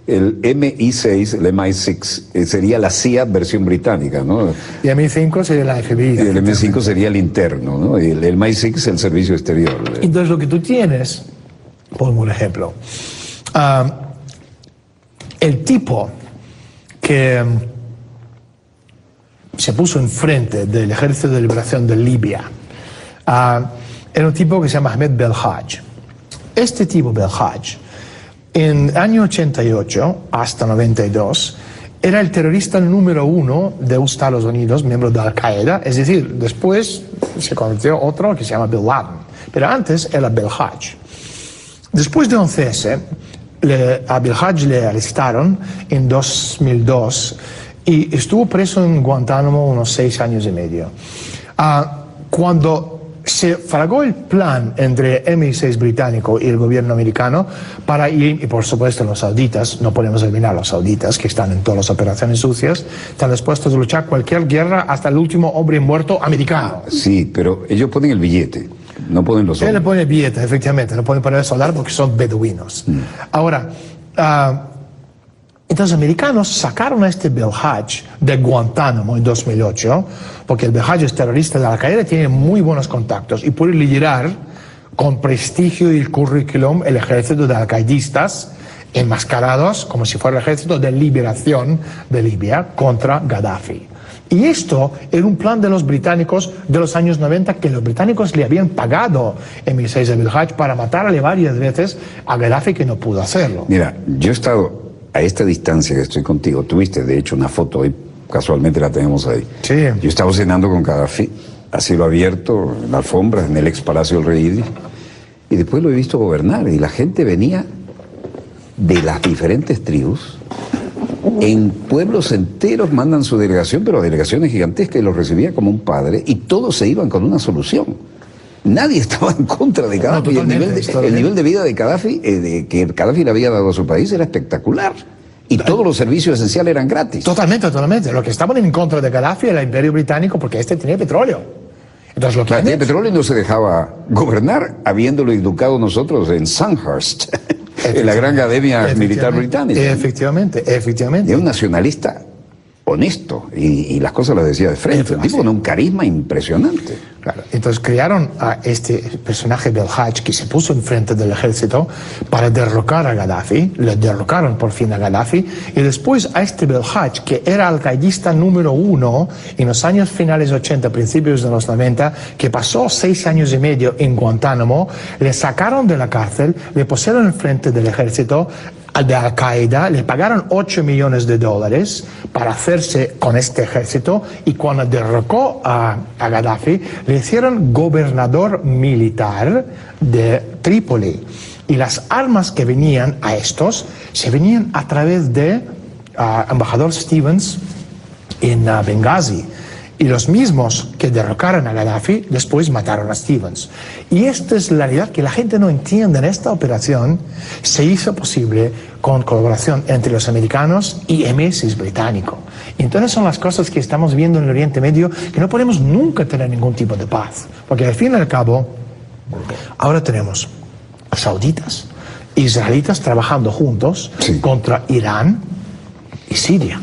el MI6, el MI6, sería la CIA versión británica, ¿no? Y el MI5 sería la FBI. Y el MI5 sería el interno, ¿no? Y el MI6 es el servicio exterior. Entonces lo que tú tienes, pongo un ejemplo, el tipo que se puso enfrente del Ejército de Liberación de Libia era un tipo que se llama Ahmed Belhaj. Este tipo Belhaj, en el año 88 hasta 92, era el terrorista número 1 de Estados Unidos, miembro de Al-Qaeda, es decir, después se convirtió otro que se llama Bin Laden, pero antes era Belhaj. Después de 11S, a Belhaj le arrestaron en 2002 y estuvo preso en Guantánamo unos 6 años y medio. Cuando se fragó el plan entre MI6 británico y el gobierno americano para ir, y por supuesto los sauditas, no podemos eliminar a los sauditas que están en todas las operaciones sucias, están dispuestos a luchar cualquier guerra hasta el último hombre muerto americano. Sí, pero ellos ponen el billete, no ponen los Ellos le ponen el billete, efectivamente, no pueden poner el soldado porque son beduinos. Ahora, entonces los americanos sacaron a este Belhaj de Guantánamo en 2008, porque el Belhaj es terrorista de Al-Qaeda, tiene muy buenos contactos y puede liderar con prestigio y currículum el ejército de alcaidistas enmascarados como si fuera el ejército de liberación de Libia contra Gaddafi. Y esto era un plan de los británicos de los años 90, que los británicos le habían pagado MI6 a Belhaj para matarle varias veces a Gaddafi, que no pudo hacerlo. Mira, yo he estado a esta distancia que estoy contigo. Tuviste, de hecho, una foto hoy, casualmente la tenemos ahí. Sí. Yo estaba cenando con Gaddafi, a cielo abierto, en la alfombra, en el ex Palacio del Rey Idris, y después lo he visto gobernar, y la gente venía de las diferentes tribus, en pueblos enteros mandan su delegación, pero delegaciones gigantescas, y los recibía como un padre, y todos se iban con una solución. Nadie estaba en contra de Gaddafi. No, el nivel de vida de Gaddafi, que Gaddafi le había dado a su país, era espectacular. Y todos los servicios esenciales eran gratis. Totalmente. Lo que estaban en contra de Gaddafi era el Imperio Británico, porque este tenía petróleo. Entonces, lo que tenía petróleo y no se dejaba gobernar, habiéndolo educado nosotros en Sandhurst, en la gran academia militar británica. Efectivamente. Y un nacionalista honesto, y las cosas las decía de frente, un tipo con un carisma impresionante. Claro. Entonces crearon a este personaje Belhaj que se puso enfrente del ejército para derrocar a Gaddafi, le derrocaron por fin a Gaddafi, y después a este Belhaj, que era alcaidista número 1 en los años finales 80, principios de los 90, que pasó 6 años y medio en Guantánamo, le sacaron de la cárcel, le pusieron enfrente del ejército de Al-Qaeda, le pagaron $8 millones para hacerse con este ejército, y cuando derrocó a Gaddafi, le hicieron gobernador militar de Trípoli. Y las armas que venían a estos, se venían a través de embajador Stevens en Benghazi. Y los mismos que derrocaron a Gaddafi después mataron a Stevens. Y esta es la realidad que la gente no entiende. En esta operación se hizo posible con colaboración entre los americanos y MI6 británico. Y entonces son las cosas que estamos viendo en el Oriente Medio, que no podemos nunca tener ningún tipo de paz. Porque al fin y al cabo, ahora tenemos sauditas, israelitas trabajando juntos contra Irán y Siria.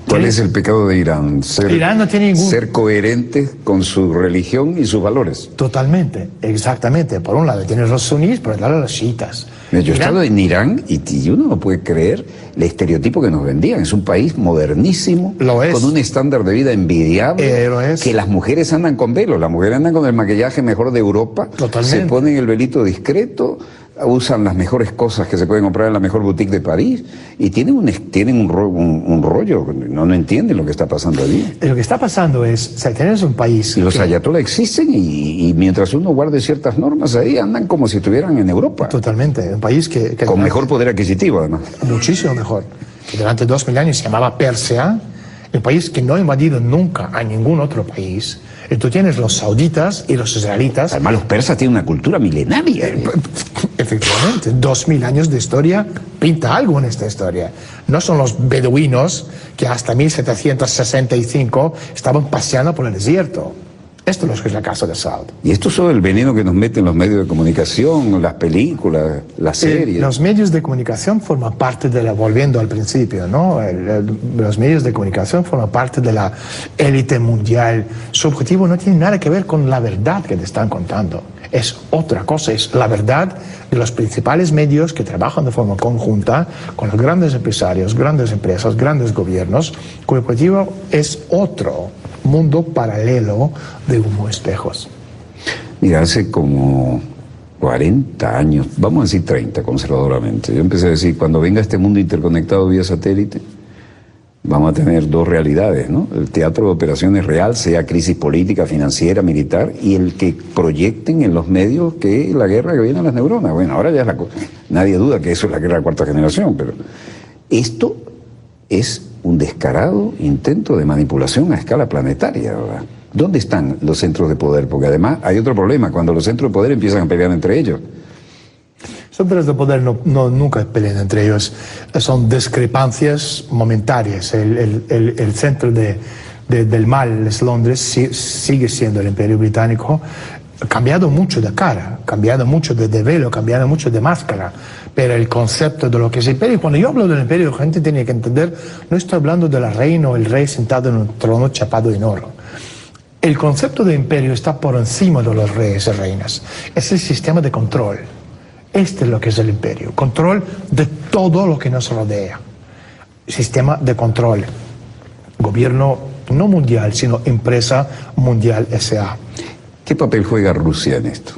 ¿Cuál es el pecado de Irán? Irán no tiene ningún... Ser coherente con su religión y sus valores. Totalmente, exactamente. Por un lado tienes los suníes, por otro lado los chiitas. Yo he estado en Irán y uno no puede creer el estereotipo que nos vendían. Es un país modernísimo, con un estándar de vida envidiable, que las mujeres andan con velo, las mujeres andan con el maquillaje mejor de Europa, se ponen el velito discreto, usan las mejores cosas que se pueden comprar en la mejor boutique de París y tienen un rollo, no entienden lo que está pasando allí. Lo que está pasando es, o sea, tenemos un país... Y los ayatolás existen y mientras uno guarde ciertas normas ahí andan como si estuvieran en Europa. Totalmente, un país que con mejor poder adquisitivo además. Muchísimo mejor. Que durante 2000 años se llamaba Persia, un país que no ha invadido nunca a ningún otro país. Y tú tienes los sauditas y los israelitas. Además los persas tienen una cultura milenaria. Efectivamente, 2000 años de historia, pinta algo en esta historia. No son los beduinos que hasta 1765 estaban paseando por el desierto. Esto es lo que es la casa de Saud. Y esto es el veneno que nos meten los medios de comunicación, las películas, las series. Los medios de comunicación forman parte de la, volviendo al principio, ¿no? Los medios de comunicación forman parte de la élite mundial. Su objetivo no tiene nada que ver con la verdad que te están contando. Es otra cosa, es la verdad de los principales medios que trabajan de forma conjunta con los grandes empresarios, grandes empresas, grandes gobiernos, cuyo objetivo es otro mundo paralelo de humo espejos. Mira, hace como 40 años, vamos a decir 30 conservadoramente, yo empecé a decir, cuando venga este mundo interconectado vía satélite, vamos a tener dos realidades, ¿no? El teatro de operaciones real, sea crisis política, financiera, militar, y el que proyecten en los medios que la guerra que viene a las neuronas. Bueno, ahora ya es la cosa. Nadie duda que eso es la guerra de cuarta generación, pero esto es un descarado intento de manipulación a escala planetaria, ¿verdad? ¿Dónde están los centros de poder? Porque además hay otro problema, cuando los centros de poder empiezan a pelear entre ellos. Los centros de poder nunca pelean entre ellos, son discrepancias momentáneas. El centro del mal es Londres, sigue siendo el Imperio Británico. Ha cambiado mucho de cara, cambiado mucho de velo, cambiado mucho de máscara, pero el concepto de lo que es el imperio, cuando yo hablo del imperio, la gente tiene que entender, no estoy hablando de la reina o el rey sentado en un trono chapado en oro. El concepto de imperio está por encima de los reyes y reinas, es el sistema de control. Este es lo que es el imperio, control de todo lo que nos rodea. Sistema de control, gobierno no mundial, sino empresa mundial S.A. ¿Qué papel juega Rusia en esto?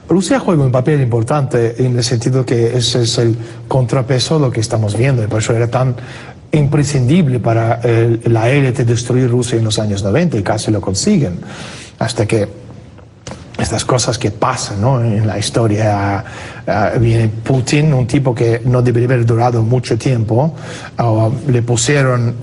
Rusia juega un papel importante en el sentido que ese es el contrapeso de lo que estamos viendo, y por eso era tan imprescindible para la élite destruir Rusia en los años 90 y casi lo consiguen, hasta que estas cosas que pasan, ¿no? En la historia, viene Putin, un tipo que no debería haber durado mucho tiempo, le pusieron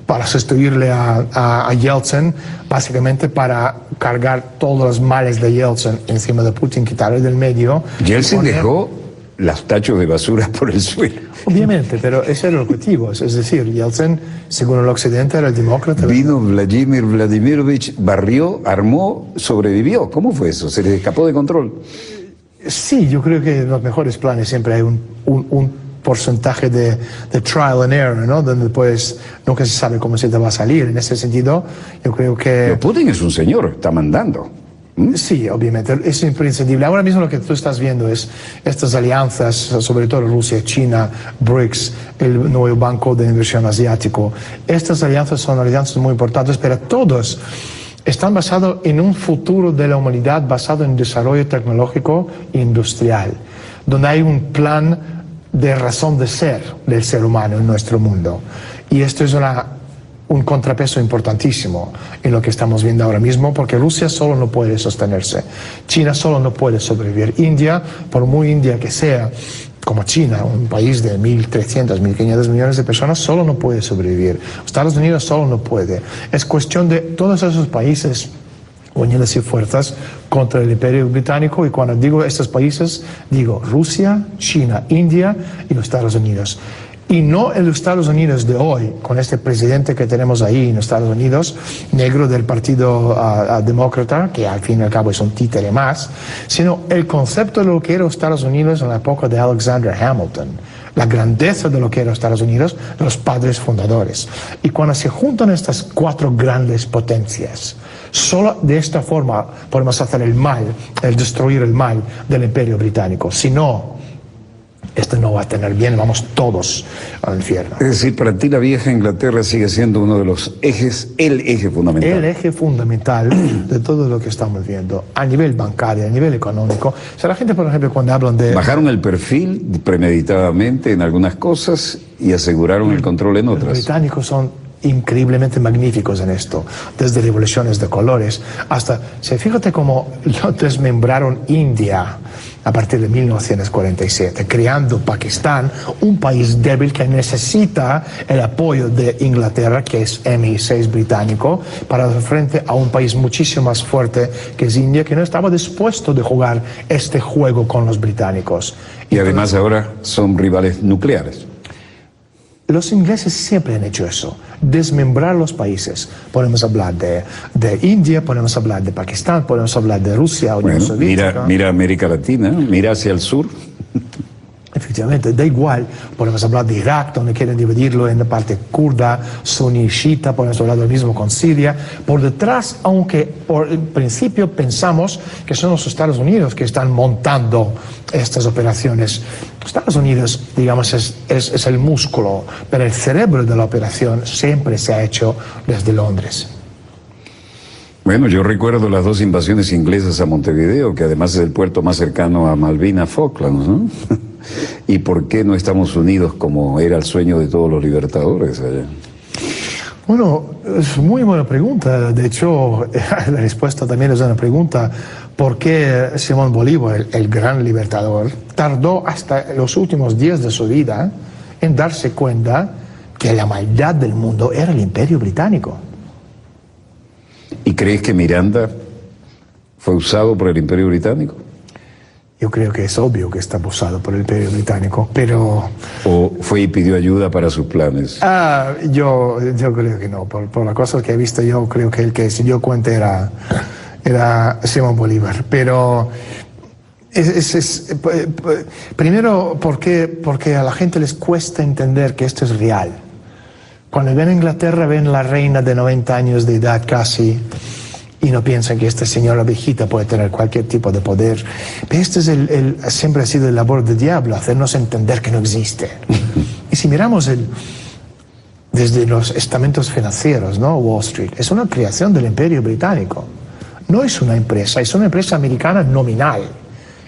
para sustituirle a Yeltsin, básicamente para cargar todos los males de Yeltsin encima de Putin, quitarle del medio. Yeltsin dejó los tachos de basura por el suelo. Obviamente, pero ese era el objetivo. Es decir, Yeltsin, según el occidente, era el demócrata. Vino Vladimir Vladimirovich, barrió, armó, sobrevivió. ¿Cómo fue eso? ¿Se le escapó de control? Sí, yo creo que en los mejores planes siempre hay un porcentaje de trial and error, ¿no? Donde pues nunca se sabe cómo se te va a salir. En ese sentido, yo creo que... Pero Putin es un señor, está mandando. Sí, obviamente, es imprescindible. Ahora mismo lo que tú estás viendo es estas alianzas, sobre todo Rusia, China, BRICS, el nuevo Banco de Inversión Asiático. Estas alianzas son alianzas muy importantes, pero todos están basados en un futuro de la humanidad basado en desarrollo tecnológico e industrial, donde hay un plan de razón de ser del ser humano en nuestro mundo. Y esto es un contrapeso importantísimo en lo que estamos viendo ahora mismo, porque Rusia solo no puede sostenerse, China solo no puede sobrevivir, India, por muy India que sea, como China, un país de 1.300, 1.500 millones de personas, solo no puede sobrevivir. Estados Unidos solo no puede. Es cuestión de todos esos países uniéndose fuerzas contra el Imperio Británico, y cuando digo estos países, digo Rusia, China, India y los Estados Unidos. Y no en los Estados Unidos de hoy, con este presidente que tenemos ahí en los Estados Unidos, negro del Partido Demócrata, que al fin y al cabo es un títere más, sino el concepto de lo que era Estados Unidos en la época de Alexander Hamilton, la grandeza de lo que era Estados Unidos, de los padres fundadores. Y cuando se juntan estas cuatro grandes potencias, solo de esta forma podemos hacer el mal, el destruir el mal del Imperio Británico. Si no, esto no va a tener bien, vamos todos al infierno. Es decir, para ti la vieja Inglaterra sigue siendo uno de los ejes, el eje fundamental. El eje fundamental de todo lo que estamos viendo, a nivel bancario, a nivel económico. O sea, la gente, por ejemplo, cuando hablan de... Bajaron el perfil premeditadamente en algunas cosas y aseguraron el control en otras. Los británicos son increíblemente magníficos en esto, desde revoluciones de colores hasta, fíjate cómo lo desmembraron India a partir de 1947, creando Pakistán, un país débil que necesita el apoyo de Inglaterra, que es MI6 británico, para hacer frente a un país muchísimo más fuerte que es India, que no estaba dispuesto de jugar este juego con los británicos. Y además ahora son rivales nucleares. Los ingleses siempre han hecho eso, desmembrar los países. Podemos hablar de India, podemos hablar de Pakistán, podemos hablar de Rusia, Unión Soviética. Mira América Latina, mira hacia el sur. Efectivamente, da igual, podemos hablar de Irak, donde quieren dividirlo en la parte kurda, suní, chiita, podemos hablar lo mismo con Siria. Por detrás, aunque por el principio pensamos que son los Estados Unidos que están montando estas operaciones. Estados Unidos, digamos, es el músculo, pero el cerebro de la operación siempre se ha hecho desde Londres. Bueno, yo recuerdo las 2 invasiones inglesas a Montevideo, que además es el puerto más cercano a Malvinas, Falklands, ¿no? ¿Y por qué no estamos unidos como era el sueño de todos los libertadores allá? Bueno, es muy buena pregunta. De hecho, la respuesta también es una pregunta. ¿Por qué Simón Bolívar, el gran libertador, tardó hasta los últimos días de su vida en darse cuenta que la maldad del mundo era el Imperio Británico? ¿Y crees que Miranda fue usado por el Imperio Británico? Yo creo que es obvio que está usado por el Imperio Británico, pero... ¿O fue y pidió ayuda para sus planes? Yo creo que no. Por las cosas que he visto, yo creo que el que se dio cuenta era Simón Bolívar. Pero primero porque a la gente les cuesta entender que esto es real. Cuando ven a Inglaterra, ven la reina de 90 años de edad casi, y no piensan que esta señora viejita puede tener cualquier tipo de poder. Pero este siempre ha sido el labor del diablo, hacernos entender que no existe. Y si miramos desde los estamentos financieros, ¿no? Wall Street, es una creación del Imperio Británico. No es una empresa americana nominal.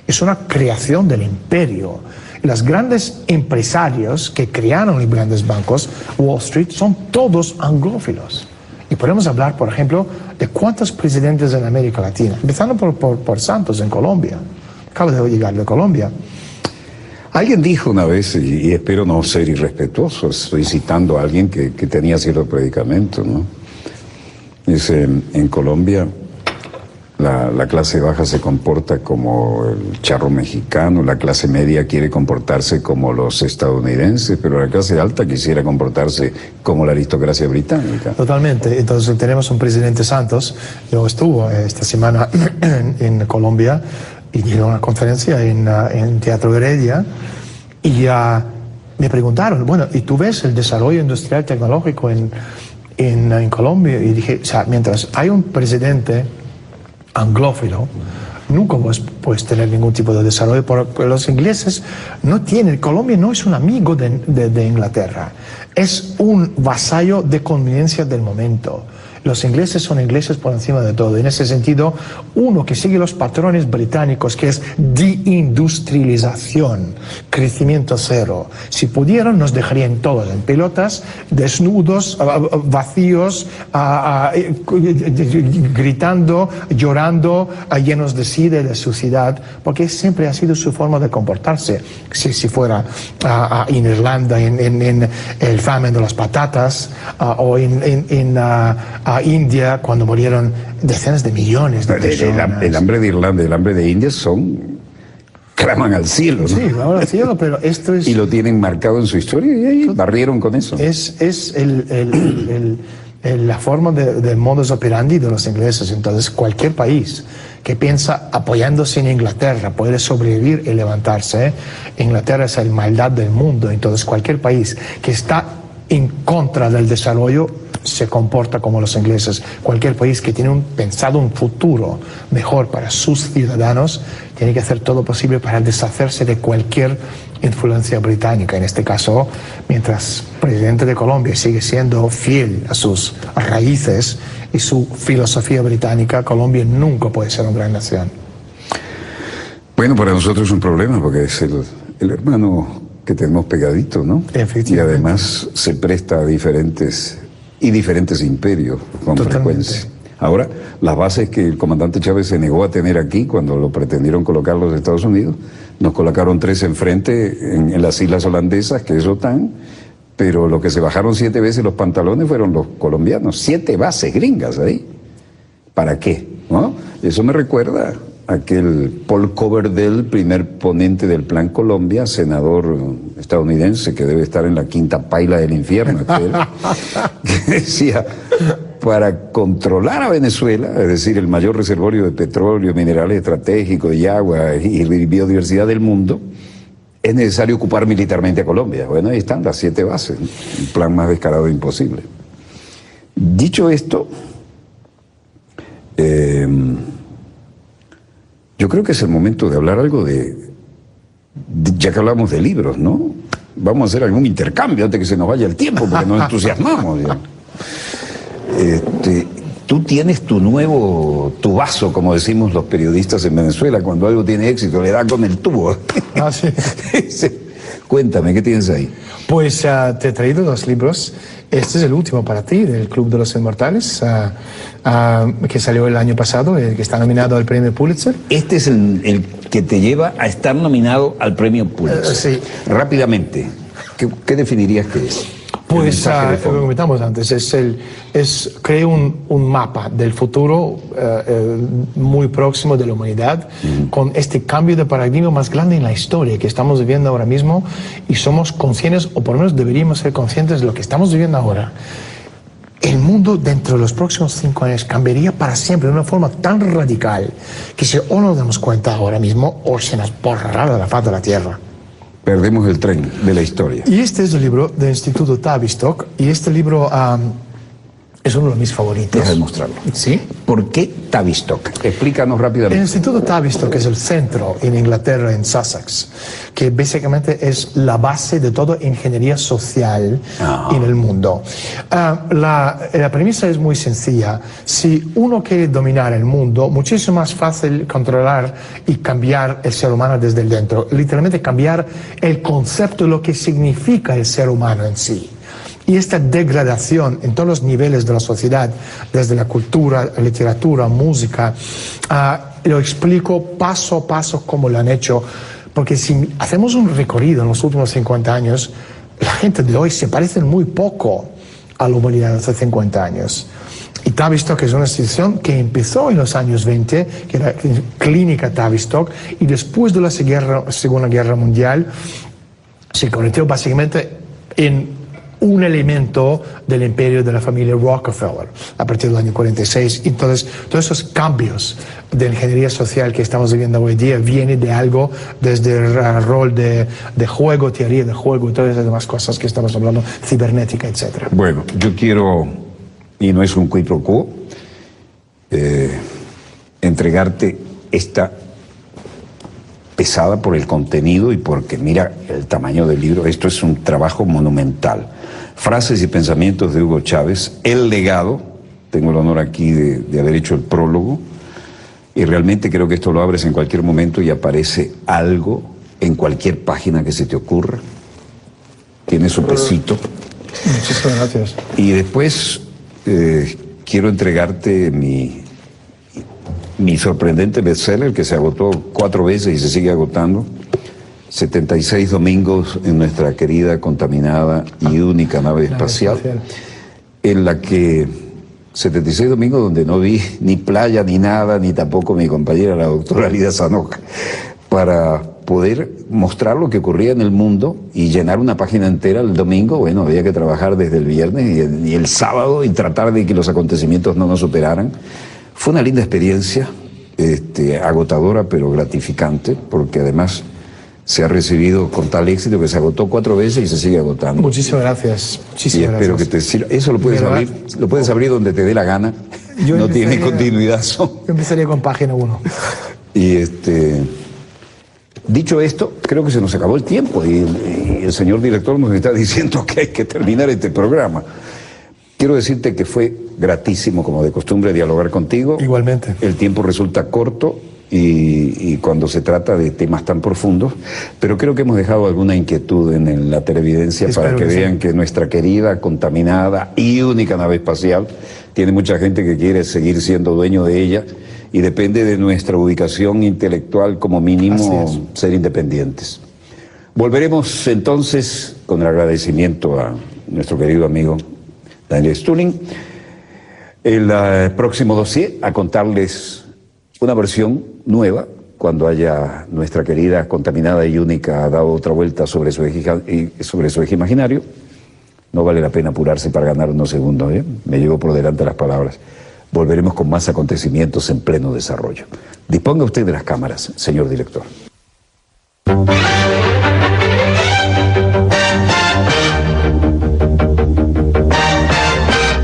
Es una creación del imperio. Y los grandes empresarios que crearon los grandes bancos, Wall Street, son todos anglófilos. Y podemos hablar, por ejemplo, de cuántos presidentes en América Latina, empezando por Santos en Colombia. Acabo de llegar de Colombia. Alguien dijo una vez, y espero no ser irrespetuoso, estoy citando a alguien que tenía cierto predicamento, ¿no? Dice, en Colombia la clase baja se comporta como el charro mexicano, la clase media quiere comportarse como los estadounidenses, pero la clase alta quisiera comportarse como la aristocracia británica. Totalmente. Entonces tenemos un presidente Santos, yo estuve esta semana en Colombia y di una conferencia en Teatro Heredia y me preguntaron, bueno, ¿y tú ves el desarrollo industrial tecnológico en Colombia? Y dije, o sea, mientras hay un presidente anglófilo, nunca puedes tener ningún tipo de desarrollo, porque los ingleses no tienen, Colombia no es un amigo de Inglaterra, es un vasallo de conveniencia del momento. Los ingleses son ingleses por encima de todo. En ese sentido, uno que sigue los patrones británicos, que es deindustrialización, crecimiento cero. Si pudieran, nos dejarían todos en pelotas, desnudos, vacíos, gritando, llorando, llenos de sida y de suciedad, porque siempre ha sido su forma de comportarse. Si fuera en Irlanda, en el famine de las patatas, o en India, cuando murieron decenas de millones de personas. El hambre de Irlanda y el hambre de India claman al cielo, ¿no? Sí, claman al cielo, pero esto es... Y lo tienen marcado en su historia y ahí barrieron con eso. Es la forma del modus operandi de los ingleses. Entonces, cualquier país que piensa apoyándose en Inglaterra puede sobrevivir y levantarse. Inglaterra es la maldad del mundo. Entonces, cualquier país que está en contra del desarrollo se comporta como los ingleses. Cualquier país que tiene pensado un futuro mejor para sus ciudadanos tiene que hacer todo posible para deshacerse de cualquier influencia británica. En este caso, mientras presidente de Colombia sigue siendo fiel a sus raíces y su filosofía británica, Colombia nunca puede ser una gran nación. Bueno, para nosotros es un problema porque es el hermano que tenemos pegadito, ¿no? Y además se presta a diferentes imperios con frecuencia. Ahora, las bases que el comandante Chávez se negó a tener aquí cuando lo pretendieron colocar los Estados Unidos, nos colocaron 3 enfrente en las islas holandesas, que es OTAN, pero lo que se bajaron 7 veces los pantalones fueron los colombianos. 7 bases gringas ahí. ¿Para qué? ¿No? Eso me recuerda aquel Paul Coverdell, primer ponente del Plan Colombia, senador estadounidense que debe estar en la quinta paila del infierno, que decía, para controlar a Venezuela, es decir, el mayor reservorio de petróleo, minerales estratégicos y agua y biodiversidad del mundo, es necesario ocupar militarmente a Colombia. Bueno, ahí están las 7 bases, un plan más descarado imposible. Dicho esto, yo creo que es el momento de hablar algo ya que hablamos de libros, ¿no? Vamos a hacer algún intercambio antes que se nos vaya el tiempo, porque nos entusiasmamos. Tú tienes tu vaso, como decimos los periodistas en Venezuela, cuando algo tiene éxito, le da con el tubo. Ah, sí. Cuéntame, ¿qué tienes ahí? Pues te he traído 2 libros. Este es el último para ti, del Club de los Inmortales, que salió el año pasado, el que está nominado al premio Pulitzer. Este es el que te lleva a estar nominado al premio Pulitzer. Sí. Rápidamente, ¿qué definirías que es? Pues lo que comentamos antes, creo un mapa del futuro muy próximo de la humanidad, con este cambio de paradigma más grande en la historia que estamos viviendo ahora mismo, y somos conscientes, o por lo menos deberíamos ser conscientes de lo que estamos viviendo ahora. El mundo dentro de los próximos 5 años cambiaría para siempre de una forma tan radical que si o no nos damos cuenta ahora mismo o se nos borrará de la faz de la Tierra. Perdemos el tren de la historia. Y este es el libro del Instituto Tavistock, y este libro es uno de mis favoritos. Deja de mostrarlo. ¿Sí? ¿Por qué Tavistock? Explícanos rápidamente. El Instituto Tavistock es el centro en Inglaterra, en Sussex, que básicamente es la base de toda ingeniería social en el mundo. La premisa es muy sencilla. Si uno quiere dominar el mundo, muchísimo más fácil controlar y cambiar el ser humano desde el dentro. Literalmente cambiar el concepto de lo que significa el ser humano en sí. Y esta degradación en todos los niveles de la sociedad, desde la cultura, la literatura, música, lo explico paso a paso cómo lo han hecho, porque si hacemos un recorrido en los últimos 50 años, la gente de hoy se parece muy poco a la humanidad de hace 50 años. Y Tavistock es una institución que empezó en los años 20, que era Clínica Tavistock, y después de la Segunda Guerra Mundial se convirtió básicamente en un elemento del imperio de la familia Rockefeller a partir del año 46. Entonces, todos esos cambios de ingeniería social que estamos viviendo hoy día vienen de algo desde el rol de juego, teoría de juego y todas esas demás cosas que estamos hablando, cibernética, etc. Bueno, yo quiero, y no es un quid pro quo, entregarte esta pesada por el contenido y porque mira el tamaño del libro. Esto es un trabajo monumental. Frases y pensamientos de Hugo Chávez, el legado. Tengo el honor aquí de haber hecho el prólogo, y realmente creo que esto lo abres en cualquier momento y aparece algo en cualquier página que se te ocurra. Tiene su pesito. Muchísimas gracias. Y después quiero entregarte mi sorprendente bestseller, que se agotó 4 veces y se sigue agotando. 76 domingos en nuestra querida, contaminada y única nave espacial, en la que 76 domingos donde no vi ni playa ni nada, ni tampoco mi compañera la doctora Lida Sanoja, para poder mostrar lo que ocurría en el mundo y llenar una página entera el domingo. Bueno, había que trabajar desde el viernes y el sábado y tratar de que los acontecimientos no nos superaran. Fue una linda experiencia, agotadora pero gratificante, porque además se ha recibido con tal éxito que se agotó 4 veces y se sigue agotando. Muchísimas gracias. Muchísimas y espero gracias. que te sirva. Eso lo puedes abrir donde te dé la gana. No tiene continuidad. Yo empezaría con página 1. Y dicho esto, creo que se nos acabó el tiempo y el señor director nos está diciendo que hay que terminar este programa. Quiero decirte que fue gratísimo, como de costumbre, dialogar contigo. Igualmente. El tiempo resulta corto y cuando se trata de temas tan profundos, pero creo que hemos dejado alguna inquietud en la televidencia. Espero para que vean que nuestra querida, contaminada y única nave espacial tiene mucha gente que quiere seguir siendo dueño de ella y depende de nuestra ubicación intelectual como mínimo ser independientes. Volveremos entonces con el agradecimiento a nuestro querido amigo Daniel Stulin el próximo dossier a contarles una versión nueva cuando haya nuestra querida, contaminada y única dado otra vuelta sobre su eje imaginario. No vale la pena apurarse para ganar unos segundos, ¿eh? Me llevo por delante las palabras. Volveremos con más acontecimientos en pleno desarrollo. Disponga usted de las cámaras, señor director.